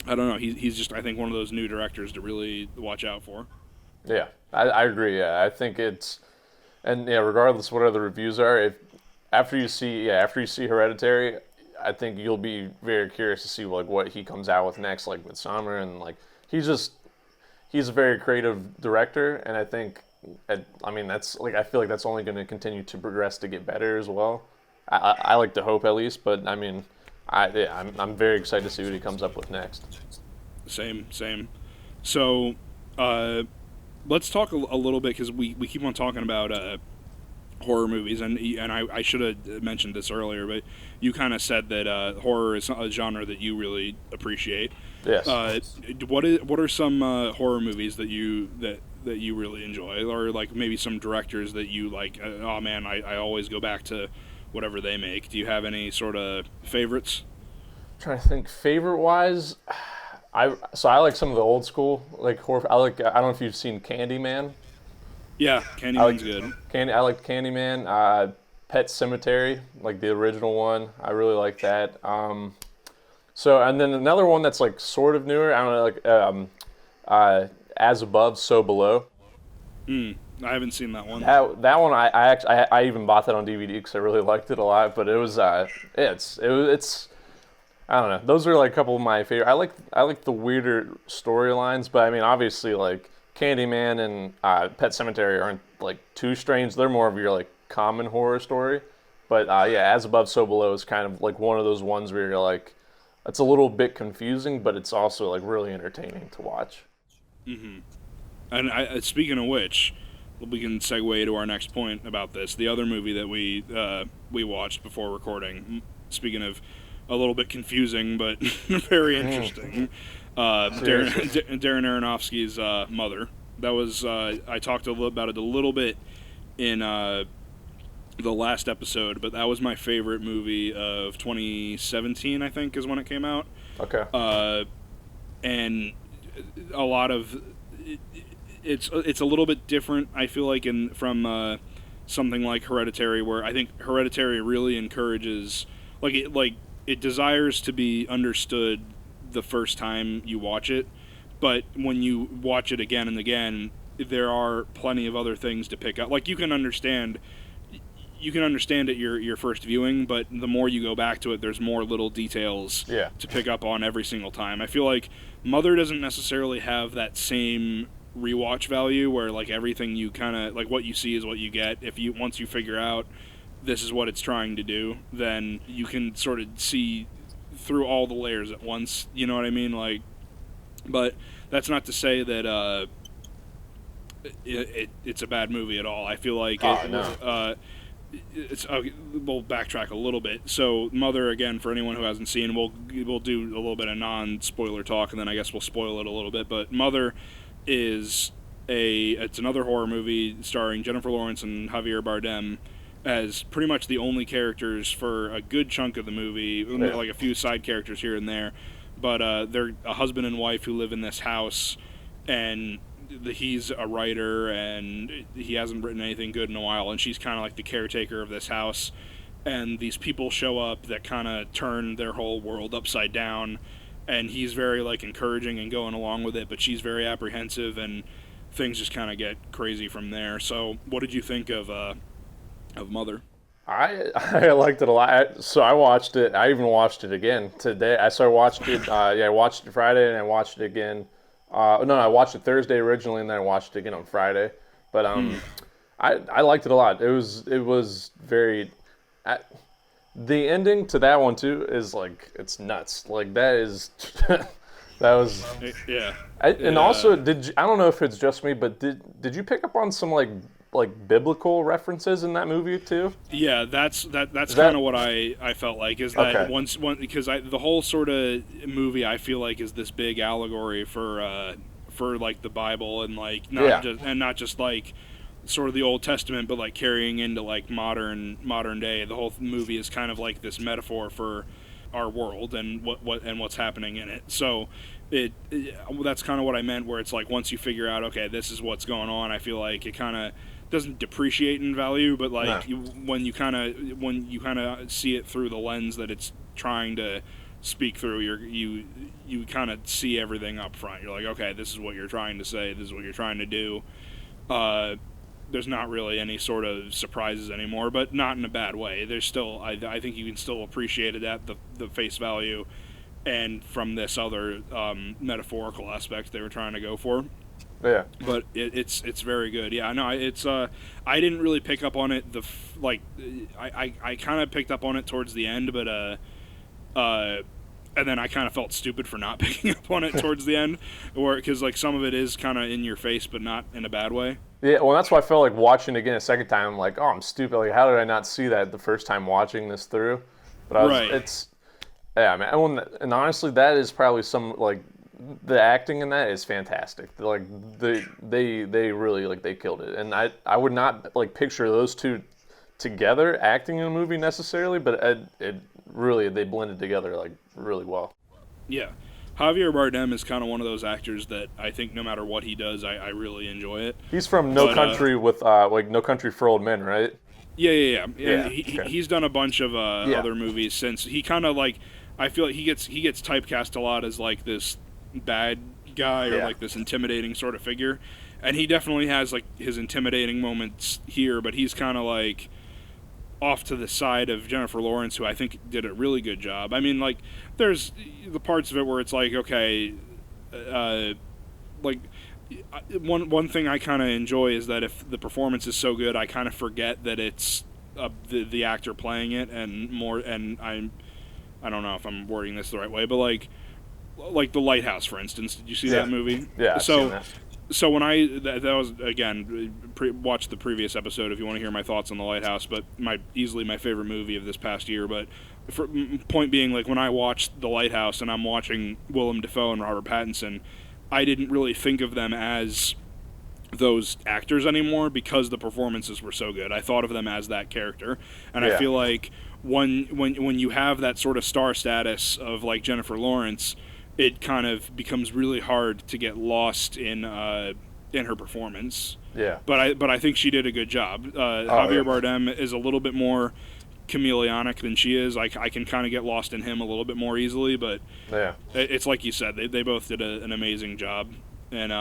don't know, he's just, I think, one of those new directors to really watch out for. Yeah, I agree, I think regardless of what other reviews are, after you see Hereditary, I think you'll be very curious to see, like, what he comes out with next, like Midsommar, and, like, he's a very creative director, and I think, that's like, I feel like that's only going to continue to progress to get better as well. I like to hope, at least, but I mean, I'm very excited to see what he comes up with next. Same. So, let's talk a little bit, because we keep on talking about horror movies, and I should have mentioned this earlier, but you kind of said that horror is a genre that you really appreciate. Yes. What are some horror movies that you really enjoy, or like maybe some directors that you like? Oh man, I always go back to whatever they make. Do you have any sort of favorites? I'm trying to think, favorite wise, I like some of the old school, like horror. I don't know if you've seen Candyman. Yeah, Candyman's good. I like Candyman. Pet Sematary, like the original one. I really like that. So, and then another one that's like sort of newer. I don't know, like As Above, So Below. I haven't seen that one. That one I even bought that on DVD because I really liked it a lot. But it was it's I don't know. Those are like a couple of my favorite. I like the weirder storylines, but I mean, obviously, like Candyman and Pet Sematary aren't like too strange. They're more of your like common horror story. But As Above, So Below is kind of like one of those ones where you're like, it's a little bit confusing, but it's also like really entertaining to watch. Mm-hmm. And speaking of which, we can segue to our next point about this. The other movie that we watched before recording. Speaking of a little bit confusing, but very interesting. Darren Aronofsky's Mother. That was I talked about it a little bit in the last episode, but that was my favorite movie of 2017, I think, is when it came out. Okay. And a lot of it's a little bit different, I feel like, from something like Hereditary, where I think Hereditary really encourages, it desires to be understood the first time you watch it, but when you watch it again and again, there are plenty of other things to pick up. Like, you can understand it your first viewing, but the more you go back to it, there's more little details to pick up on every single time. I feel like Mother doesn't necessarily have that same rewatch value, where like everything you kind of like, what you see is what you get. Once you figure out this is what it's trying to do, then you can sort of see through all the layers at once. You know what I mean? Like, but that's not to say that it's a bad movie at all. I feel like we'll backtrack a little bit. So Mother, again, for anyone who hasn't seen, we'll do a little bit of non-spoiler talk, and then I guess we'll spoil it a little bit. But Mother it's another horror movie starring Jennifer Lawrence and Javier Bardem as pretty much the only characters for a good chunk of the movie, like a few side characters here and there. But they're a husband and wife who live in this house, and he's a writer, and he hasn't written anything good in a while, and she's kind of like the caretaker of this house. And these people show up that kind of turn their whole world upside down, and he's very like encouraging and going along with it, but she's very apprehensive, and things just kind of get crazy from there. So what did you think of Mother? I liked it a lot. So I watched it. I even watched it again today. I watched it. I watched it Friday, and I watched it again. I watched it Thursday originally, and then I watched it again on Friday. But I liked it a lot. It was very. The ending to that one too is like, it's nuts. Like, that is that was also, I don't know if it's just me, but did you pick up on some like biblical references in that movie too? Yeah, that's kind of what I felt like, is that because the whole sort of movie, I feel like, is this big allegory for like the Bible, and like not just like sort of the Old Testament, but like carrying into like modern day. The whole movie is kind of like this metaphor for our world and what's happening in it. So that's kind of what I meant, where it's like, once you figure out, okay, this is what's going on, I feel like it kind of doesn't depreciate in value, but like when you kind of see it through the lens that it's trying to speak through, you kind of see everything up front. You're like, okay, this is what you're trying to say, this is what you're trying to do. There's not really any sort of surprises anymore, but not in a bad way. There's still, I think you can still appreciate it at the face value, and from this other metaphorical aspect they were trying to go for. Yeah. But it's very good. Yeah, no, it's I didn't really pick up on it. I kind of picked up on it towards the end, but and then I kind of felt stupid for not picking up on it towards the end, because like some of it is kind of in your face, but not in a bad way. Yeah, well, that's why I felt like watching it again a second time. I'm like, oh, I'm stupid. Like, how did I not see that the first time watching this through? But man. And honestly, that is probably some, like, the acting in that is fantastic. Like, they really, like, they killed it. And I would not like picture those two together acting in a movie necessarily, but it really, they blended together like really well. Yeah. Javier Bardem is kind of one of those actors that I think no matter what he does, I really enjoy it. He's from No Country for Old Men, right? Yeah. He's done a bunch of other movies since. He kind of like, I feel like he gets typecast a lot as like this bad guy or like this intimidating sort of figure, and he definitely has like his intimidating moments here, but he's kind of like off to the side of Jennifer Lawrence, who I think did a really good job. I mean, like, there's the parts of it where it's like, okay, like, one thing I kind of enjoy is that if the performance is so good, I kind of forget that it's the actor playing it, and I don't know if I'm wording this the right way, but like The Lighthouse, for instance. Did you see that movie? Yeah, I've seen that. So when that was, again, watch the previous episode if you want to hear my thoughts on The Lighthouse, but easily my favorite movie of this past year. But point being, like, when I watched The Lighthouse and I'm watching Willem Dafoe and Robert Pattinson, I didn't really think of them as those actors anymore because the performances were so good. I thought of them as that character, and I feel like when you have that sort of star status of like Jennifer Lawrence, it kind of becomes really hard to get lost in her performance. Yeah. But I think she did a good job. Javier Bardem is a little bit more chameleonic than she is. I can kind of get lost in him a little bit more easily, but it's like you said, they both did an amazing job, and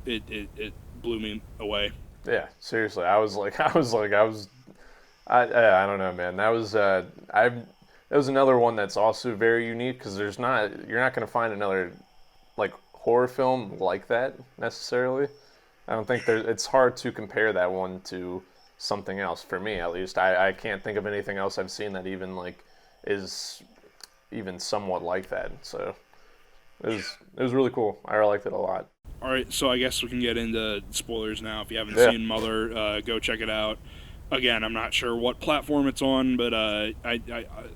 it blew me away. Yeah, seriously, I don't know, man. That was another one that's also very unique because you're not going to find another like horror film like that necessarily. I don't think it's hard to compare that one to something else, for me at least. I can't think of anything else I've seen that even like is even somewhat like that. So it was really cool. I liked it a lot. All right, so I guess we can get into spoilers now. If you haven't seen Mother, go check it out. Again, I'm not sure what platform it's on, but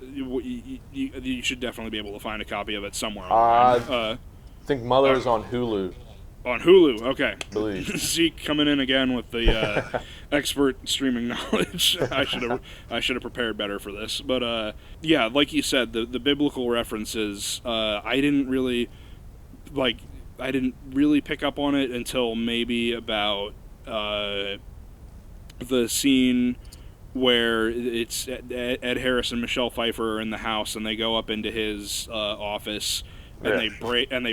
you should definitely be able to find a copy of it somewhere online. I think Mother's on Hulu. On Hulu, okay. Believe. Zeke coming in again with the expert streaming knowledge. I should have prepared better for this, but yeah, like you said, the biblical references. I didn't really pick up on it until maybe about the scene where it's Ed Harris and Michelle Pfeiffer are in the house, and they go up into his office, and they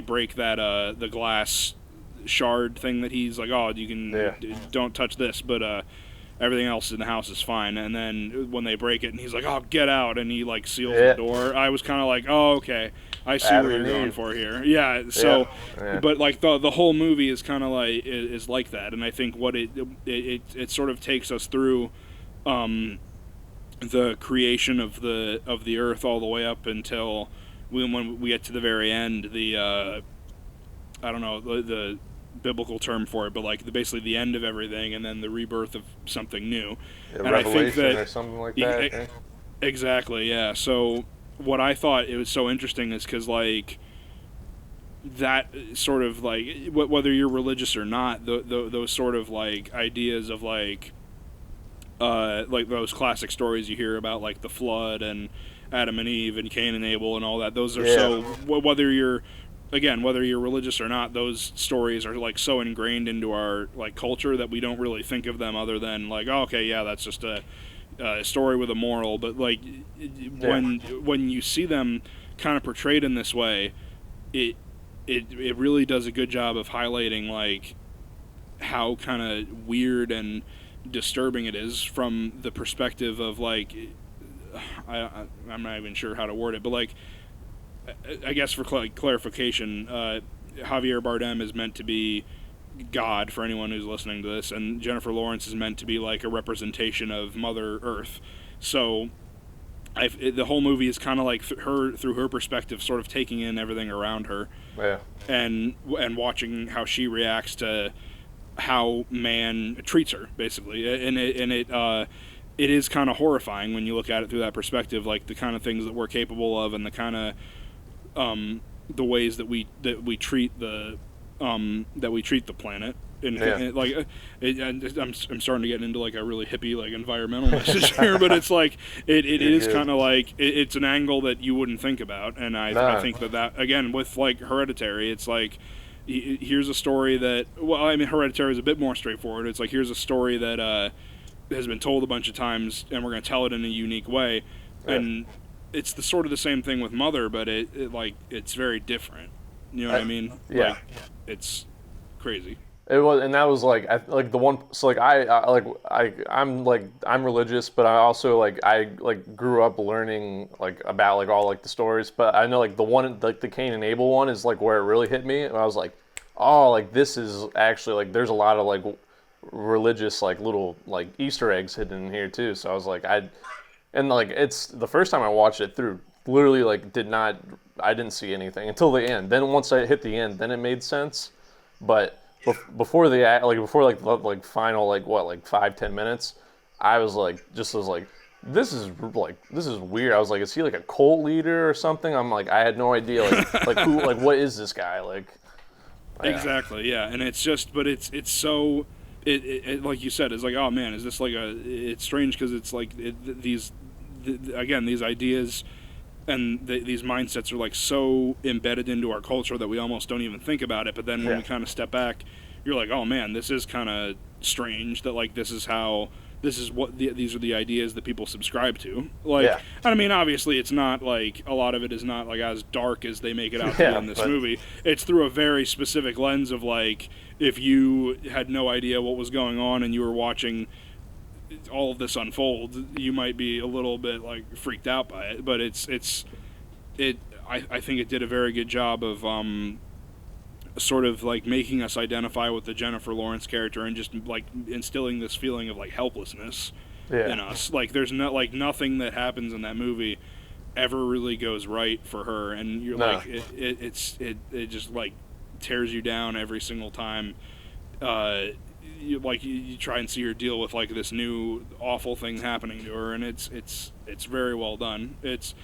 break that the glass shard thing that he's like, oh, you can don't touch this, but everything else in the house is fine. And then when they break it, and he's like, oh, get out, and he like seals the door. I was kind of like, oh, okay, I see what you're going for here. Yeah. So, but like the whole movie is kind of like is like that, and I think what it sort of takes us through the creation of the earth all the way up until when we get to the very end. The I don't know the biblical term for it, but like basically the end of everything, and then the rebirth of something new. And Revelation, I think that, or something like that. Exactly. Yeah. So what I thought it was so interesting is because like that sort of like whether you're religious or not, those sort of like ideas of like those classic stories you hear about like the flood and Adam and Eve and Cain and Abel and all that. Those are so whether you're religious or not, those stories are like so ingrained into our like culture that we don't really think of them other than like, oh, okay, yeah, that's just a story with a moral. But like when you see them kind of portrayed in this way, it really does a good job of highlighting like how kind of weird and disturbing it is from the perspective of like I'm not even sure how to word it, but like I guess for clarification, Javier Bardem is meant to be God for anyone who's listening to this, and Jennifer Lawrence is meant to be like a representation of Mother Earth. So the whole movie is kind of like through her perspective, sort of taking in everything around her, and watching how she reacts to how man treats her, basically, and it is kind of horrifying when you look at it through that perspective, like the kind of things that we're capable of and the kind of the ways that we treat the planet, and like I'm starting to get into like a really hippie like environmental message here, but it's like it is kind of like it's an angle that you wouldn't think about, and I think that again with like Hereditary, it's like here's a story that Hereditary is a bit more straightforward. It's like here's a story that has been told a bunch of times, and we're going to tell it in a unique way, and it's the sort of the same thing with Mother, but it's very different. You know what I mean? Yeah. Like, it's crazy. It was, and that was like the one. So like I'm religious, but I also I grew up learning like about like all like the stories. But I know like the one like the Cain and Abel one is like where it really hit me, and I was like, oh, like this is actually like there's a lot of like religious like little like Easter eggs hidden in here too. So I was like and like it's the first time I watched it through, literally like I didn't see anything until the end. Then once I hit the end, then it made sense. But before the final 5-10 minutes, I was like this is weird. I was like, is he like a cult leader or something? I'm like, I had no idea like who, like what is this guy like? Exactly, yeah. And it's just, but it's so, like you said, it's like, oh man, is this like it's strange because it's like again, these ideas and these mindsets are like so embedded into our culture that we almost don't even think about it. But then when we kind of step back, you're like, oh man, this is kind of strange that like this is what these are the ideas that people subscribe to. Like, I mean, obviously it's not like a lot of it is not like as dark as they make it out to be in this movie. It's through a very specific lens of like, if you had no idea what was going on and you were watching all of this unfold, you might be a little bit like freaked out by it. But I think it did a very good job of sort of like making us identify with the Jennifer Lawrence character and just like instilling this feeling of like helplessness in us. Like there's nothing that happens in that movie ever really goes right for her, and you're like it just like tears you down every single time. You try and see her deal with like this new awful thing happening to her, and it's very well done. It's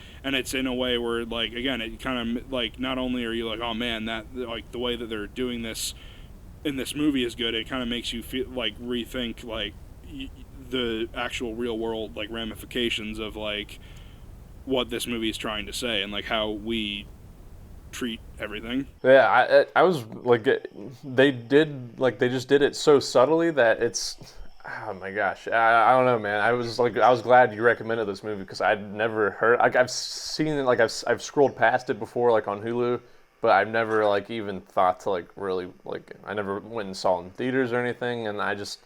in a way where like again it kind of like not only are you like, oh man, that like the way that they're doing this in this movie is good, it kind of makes you feel like rethink like the actual real world like ramifications of like what this movie is trying to say and like how we treat everything. Yeah, I was like, they just did it so subtly that it's, oh my gosh, I don't know, man. I was glad you recommended this movie because I'd never heard, like I've seen it, like I've scrolled past it before, like on Hulu, but I've never like even thought to like really like, I never went and saw it in theaters or anything, and I just,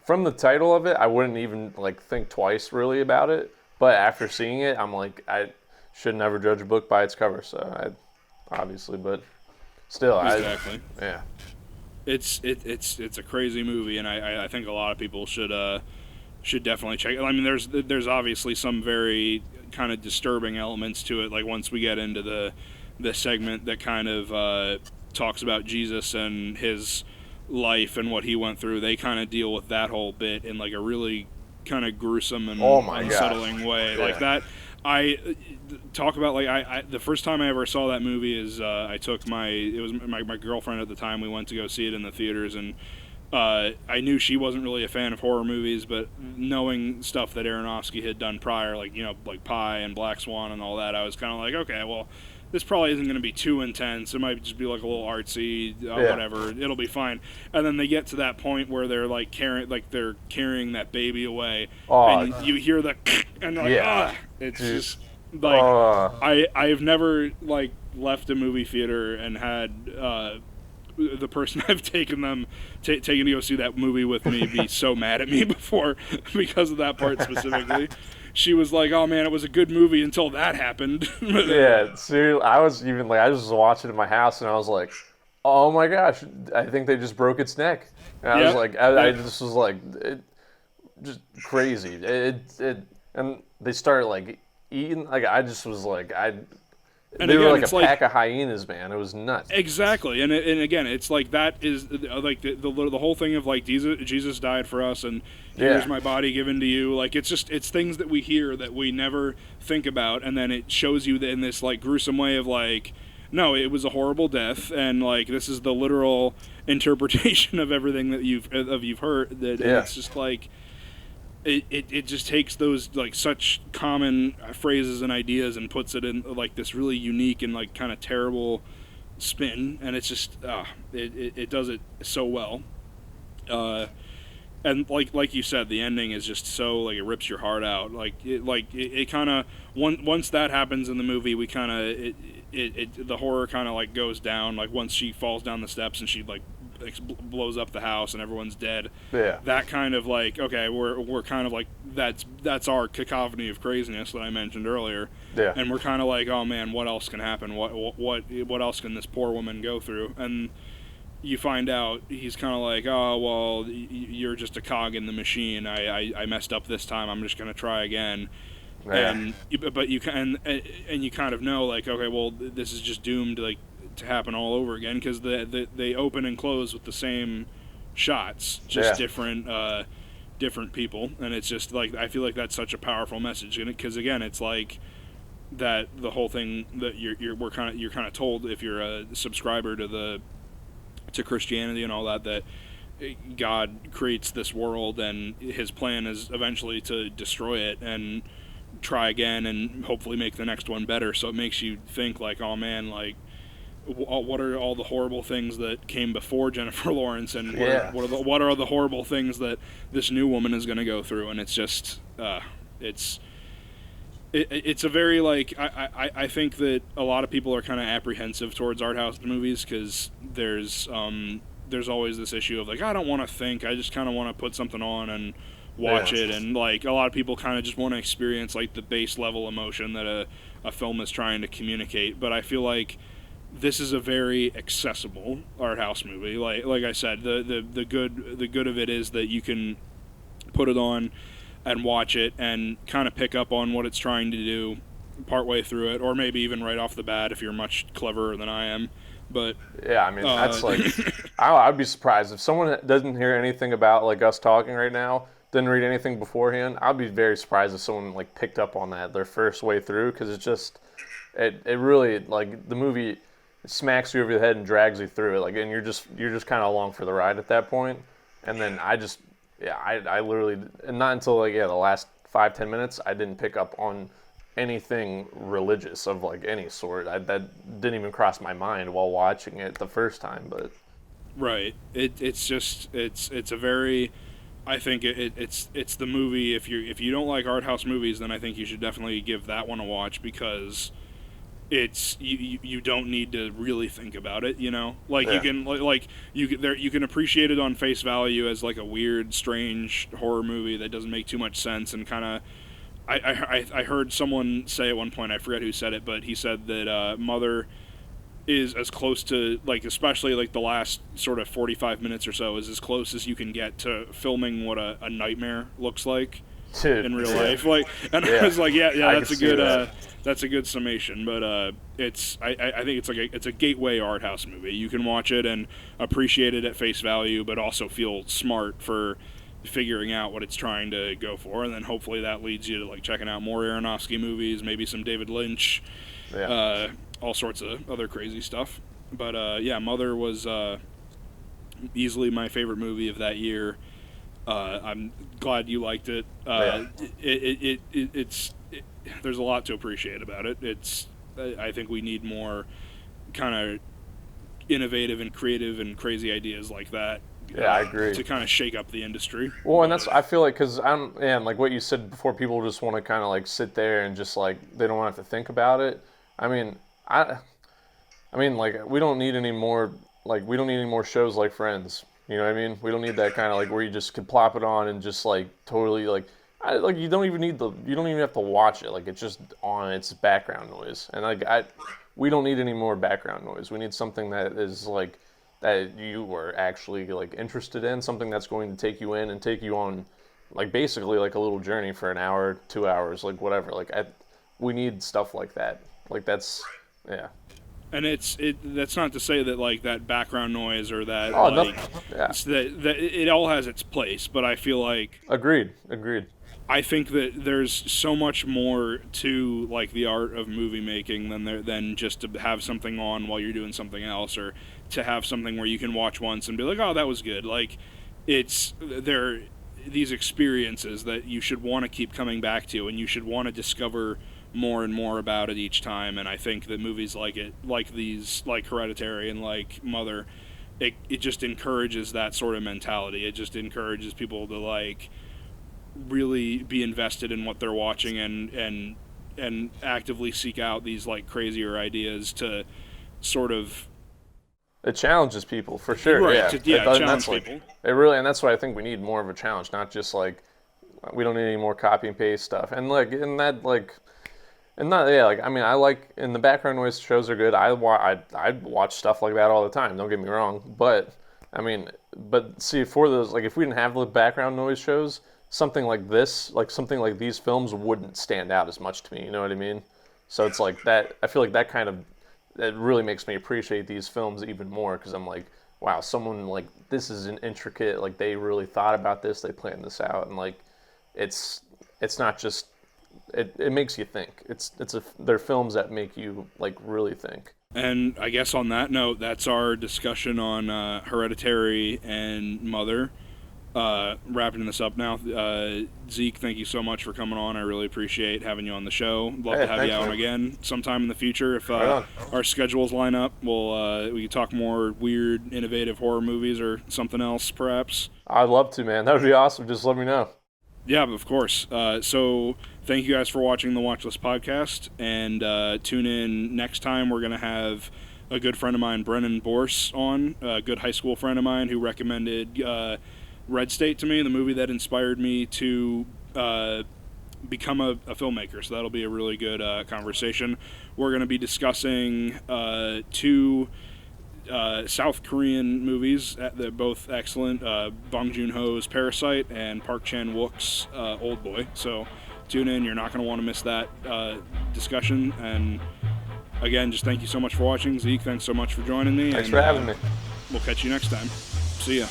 from the title of it, I wouldn't even like think twice really about it, but after seeing it, I'm like, I should never judge a book by its cover, so obviously, but still, exactly. Yeah. It's a crazy movie, and I think a lot of people should definitely check it. I mean, there's obviously some very kind of disturbing elements to it. Like once we get into the segment that kind of talks about Jesus and his life and what he went through, they kind of deal with that whole bit in like a really kind of gruesome and unsettling way. Yeah. Like that. I talk about like I the first time I ever saw that movie is I took my girlfriend at the time. We went to go see it in the theaters, and I knew she wasn't really a fan of horror movies, but knowing stuff that Aronofsky had done prior, like like Pi and Black Swan and all that, I was kind of like, okay, well, this probably isn't going to be too intense. It might just be like a little artsy, whatever. It'll be fine. And then they get to that point where they're like carrying that baby away, and you hear the and like, it's just like I've never like left a movie theater and had the person I've taken to go see that movie with me be so mad at me before because of that part specifically. She was like, "Oh man, it was a good movie until that happened." Yeah, seriously, I was even like, I was watching it in my house, and I was like, "Oh my gosh, I think they just broke its neck." And I was like, I just was like, just crazy. And they started like eating. Like I just was like, they were like a pack of hyenas, man. It was nuts. Exactly, and again, it's like that is like the whole thing of like Jesus died for us, and here's my body given to you. Like it's things that we hear that we never think about, and then it shows you in this like gruesome way of like, no, it was a horrible death, and like this is the literal interpretation of everything that you've heard. That it's just like. It just takes those like such common phrases and ideas and puts it in like this really unique and like kind of terrible spin, and it's just it does it so well. And like you said, the ending is just so like it rips your heart out. Like it kind of once that happens in the movie, we kind of the horror kind of like goes down. Like once she falls down the steps and she like blows up the house and everyone's dead. Yeah. That kind of like, okay, we're kind of like that's our cacophony of craziness that I mentioned earlier. Yeah. And we're kind of like, oh man, what else can happen? What else can this poor woman go through? And you find out he's kind of like, oh well, you're just a cog in the machine. I messed up this time. I'm just gonna try again. Yeah. But you can and you kind of know like, okay, well, this is just doomed like to happen all over again because they open and close with the same shots, just different people, and it's just like I feel like that's such a powerful message, because again, it's like that the whole thing that you're kind of told if you're a subscriber to to Christianity and all that, that God creates this world and his plan is eventually to destroy it and try again and hopefully make the next one better. So it makes you think like, oh man, like what are all the horrible things that came before Jennifer Lawrence, and what are the horrible things that this new woman is going to go through? And it's just it's a very, like, I think that a lot of people are kind of apprehensive towards art house movies because there's always this issue of like, I don't want to think, I just kind of want to put something on and watch it, and like a lot of people kind of just want to experience like the base level emotion that a film is trying to communicate. But I feel like this is a very accessible art house movie. Like I said, the good of it is that you can put it on and watch it and kind of pick up on what it's trying to do partway through it, or maybe even right off the bat if you're much cleverer than I am. But yeah, I mean, that's like, I'd be surprised if someone doesn't hear anything about like us talking right now, didn't read anything beforehand. I'd be very surprised if someone like picked up on that their first way through, because it's just, it really, like, the movie smacks you over the head and drags you through it, like, and you're just kind of along for the ride at that point. And then I literally, and not until like the last 5-10 minutes, I didn't pick up on anything religious of like any sort. That didn't even cross my mind while watching it the first time. But right, it's a very, I think it's the movie. If you don't like art house movies, then I think you should definitely give that one a watch, because it's you don't need to really think about it, you know. Like you can appreciate it on face value as like a weird, strange horror movie that doesn't make too much sense, and kind of. I heard someone say at one point, I forget who said it, but he said that Mother is as close to, like, especially like the last sort of 45 minutes or so, is as close as you can get to filming what a nightmare looks like in real life. Like, and I was like, that's a good summation. But I think it's a gateway art house movie. You can watch it and appreciate it at face value, but also feel smart for figuring out what it's trying to go for, and then hopefully that leads you to like checking out more Aronofsky movies, maybe some David Lynch, all sorts of other crazy stuff. But Mother was easily my favorite movie of that year. I'm glad you liked it. It's there's a lot to appreciate about it. I think we need more kind of innovative and creative and crazy ideas like that. Yeah, I agree. To kind of shake up the industry. Well, and that's, I feel like, because like what you said before, people just want to kind of like sit there and just like, they don't have to think about it. I mean, like, we don't need any more shows like Friends. You know what I mean? We don't need that kind of like where you just can plop it on and just like totally like, you don't even have to watch it. Like, it's just on, it's background noise. And like, we don't need any more background noise. We need something that is like, that you were actually like interested in, something that's going to take you in and take you on, like, basically like a little journey for an hour, 2 hours, like whatever. Like, we need stuff like that. Like, that's, yeah. And that's not to say that like that background noise or that that it all has its place, but I feel like agreed. I think that there's so much more to like the art of movie making than just to have something on while you're doing something else, or to have something where you can watch once and be like, oh, that was good. Like, there these experiences that you should want to keep coming back to, and you should want to discover more and more about it each time. And I think that movies like these, like Hereditary and like Mother, it just encourages that sort of mentality. It just encourages people to like really be invested in what they're watching and actively seek out these like crazier ideas to sort of. It challenges people for sure. Right. Yeah, it challenges people. It really, and that's why I think we need more of a challenge, not just like, we don't need any more copy and paste stuff. And like, in that like, and not, like, I mean, I like, in the background noise shows are good. I watch stuff like that all the time, don't get me wrong. But, I mean, see, for those, like, if we didn't have the background noise shows, something like this, like something like these films wouldn't stand out as much to me, you know what I mean? So it's like that, I feel like that really makes me appreciate these films even more, because I'm like, wow, someone like, this is an intricate, like, they really thought about this, they planned this out, and like, it's not just, it makes you think. They're films that make you like really think. And I guess on that note, that's our discussion on Hereditary and Mother. Wrapping this up now. Zeke, thank you so much for coming on. I really appreciate having you on the show. Love to have you on again sometime in the future. If our schedules line up, we can talk more weird, innovative horror movies or something else, perhaps. I'd love to, man. That would be awesome. Just let me know. Yeah, of course. So thank you guys for watching the Watchlist Podcast, and tune in next time. We're going to have a good friend of mine, Brennan Boorse, on, a good high school friend of mine who recommended Red State to me, the movie that inspired me to become a filmmaker. So that'll be a really good conversation. We're going to be discussing 2 South Korean movies. They're both excellent. Bong Joon-Ho's Parasite and Park Chan-Wook's Oldboy. So tune in. You're not going to want to miss that discussion. And again, just thank you so much for watching. Zeke, thanks so much for joining me. Thanks for having me. We'll catch you next time. See ya.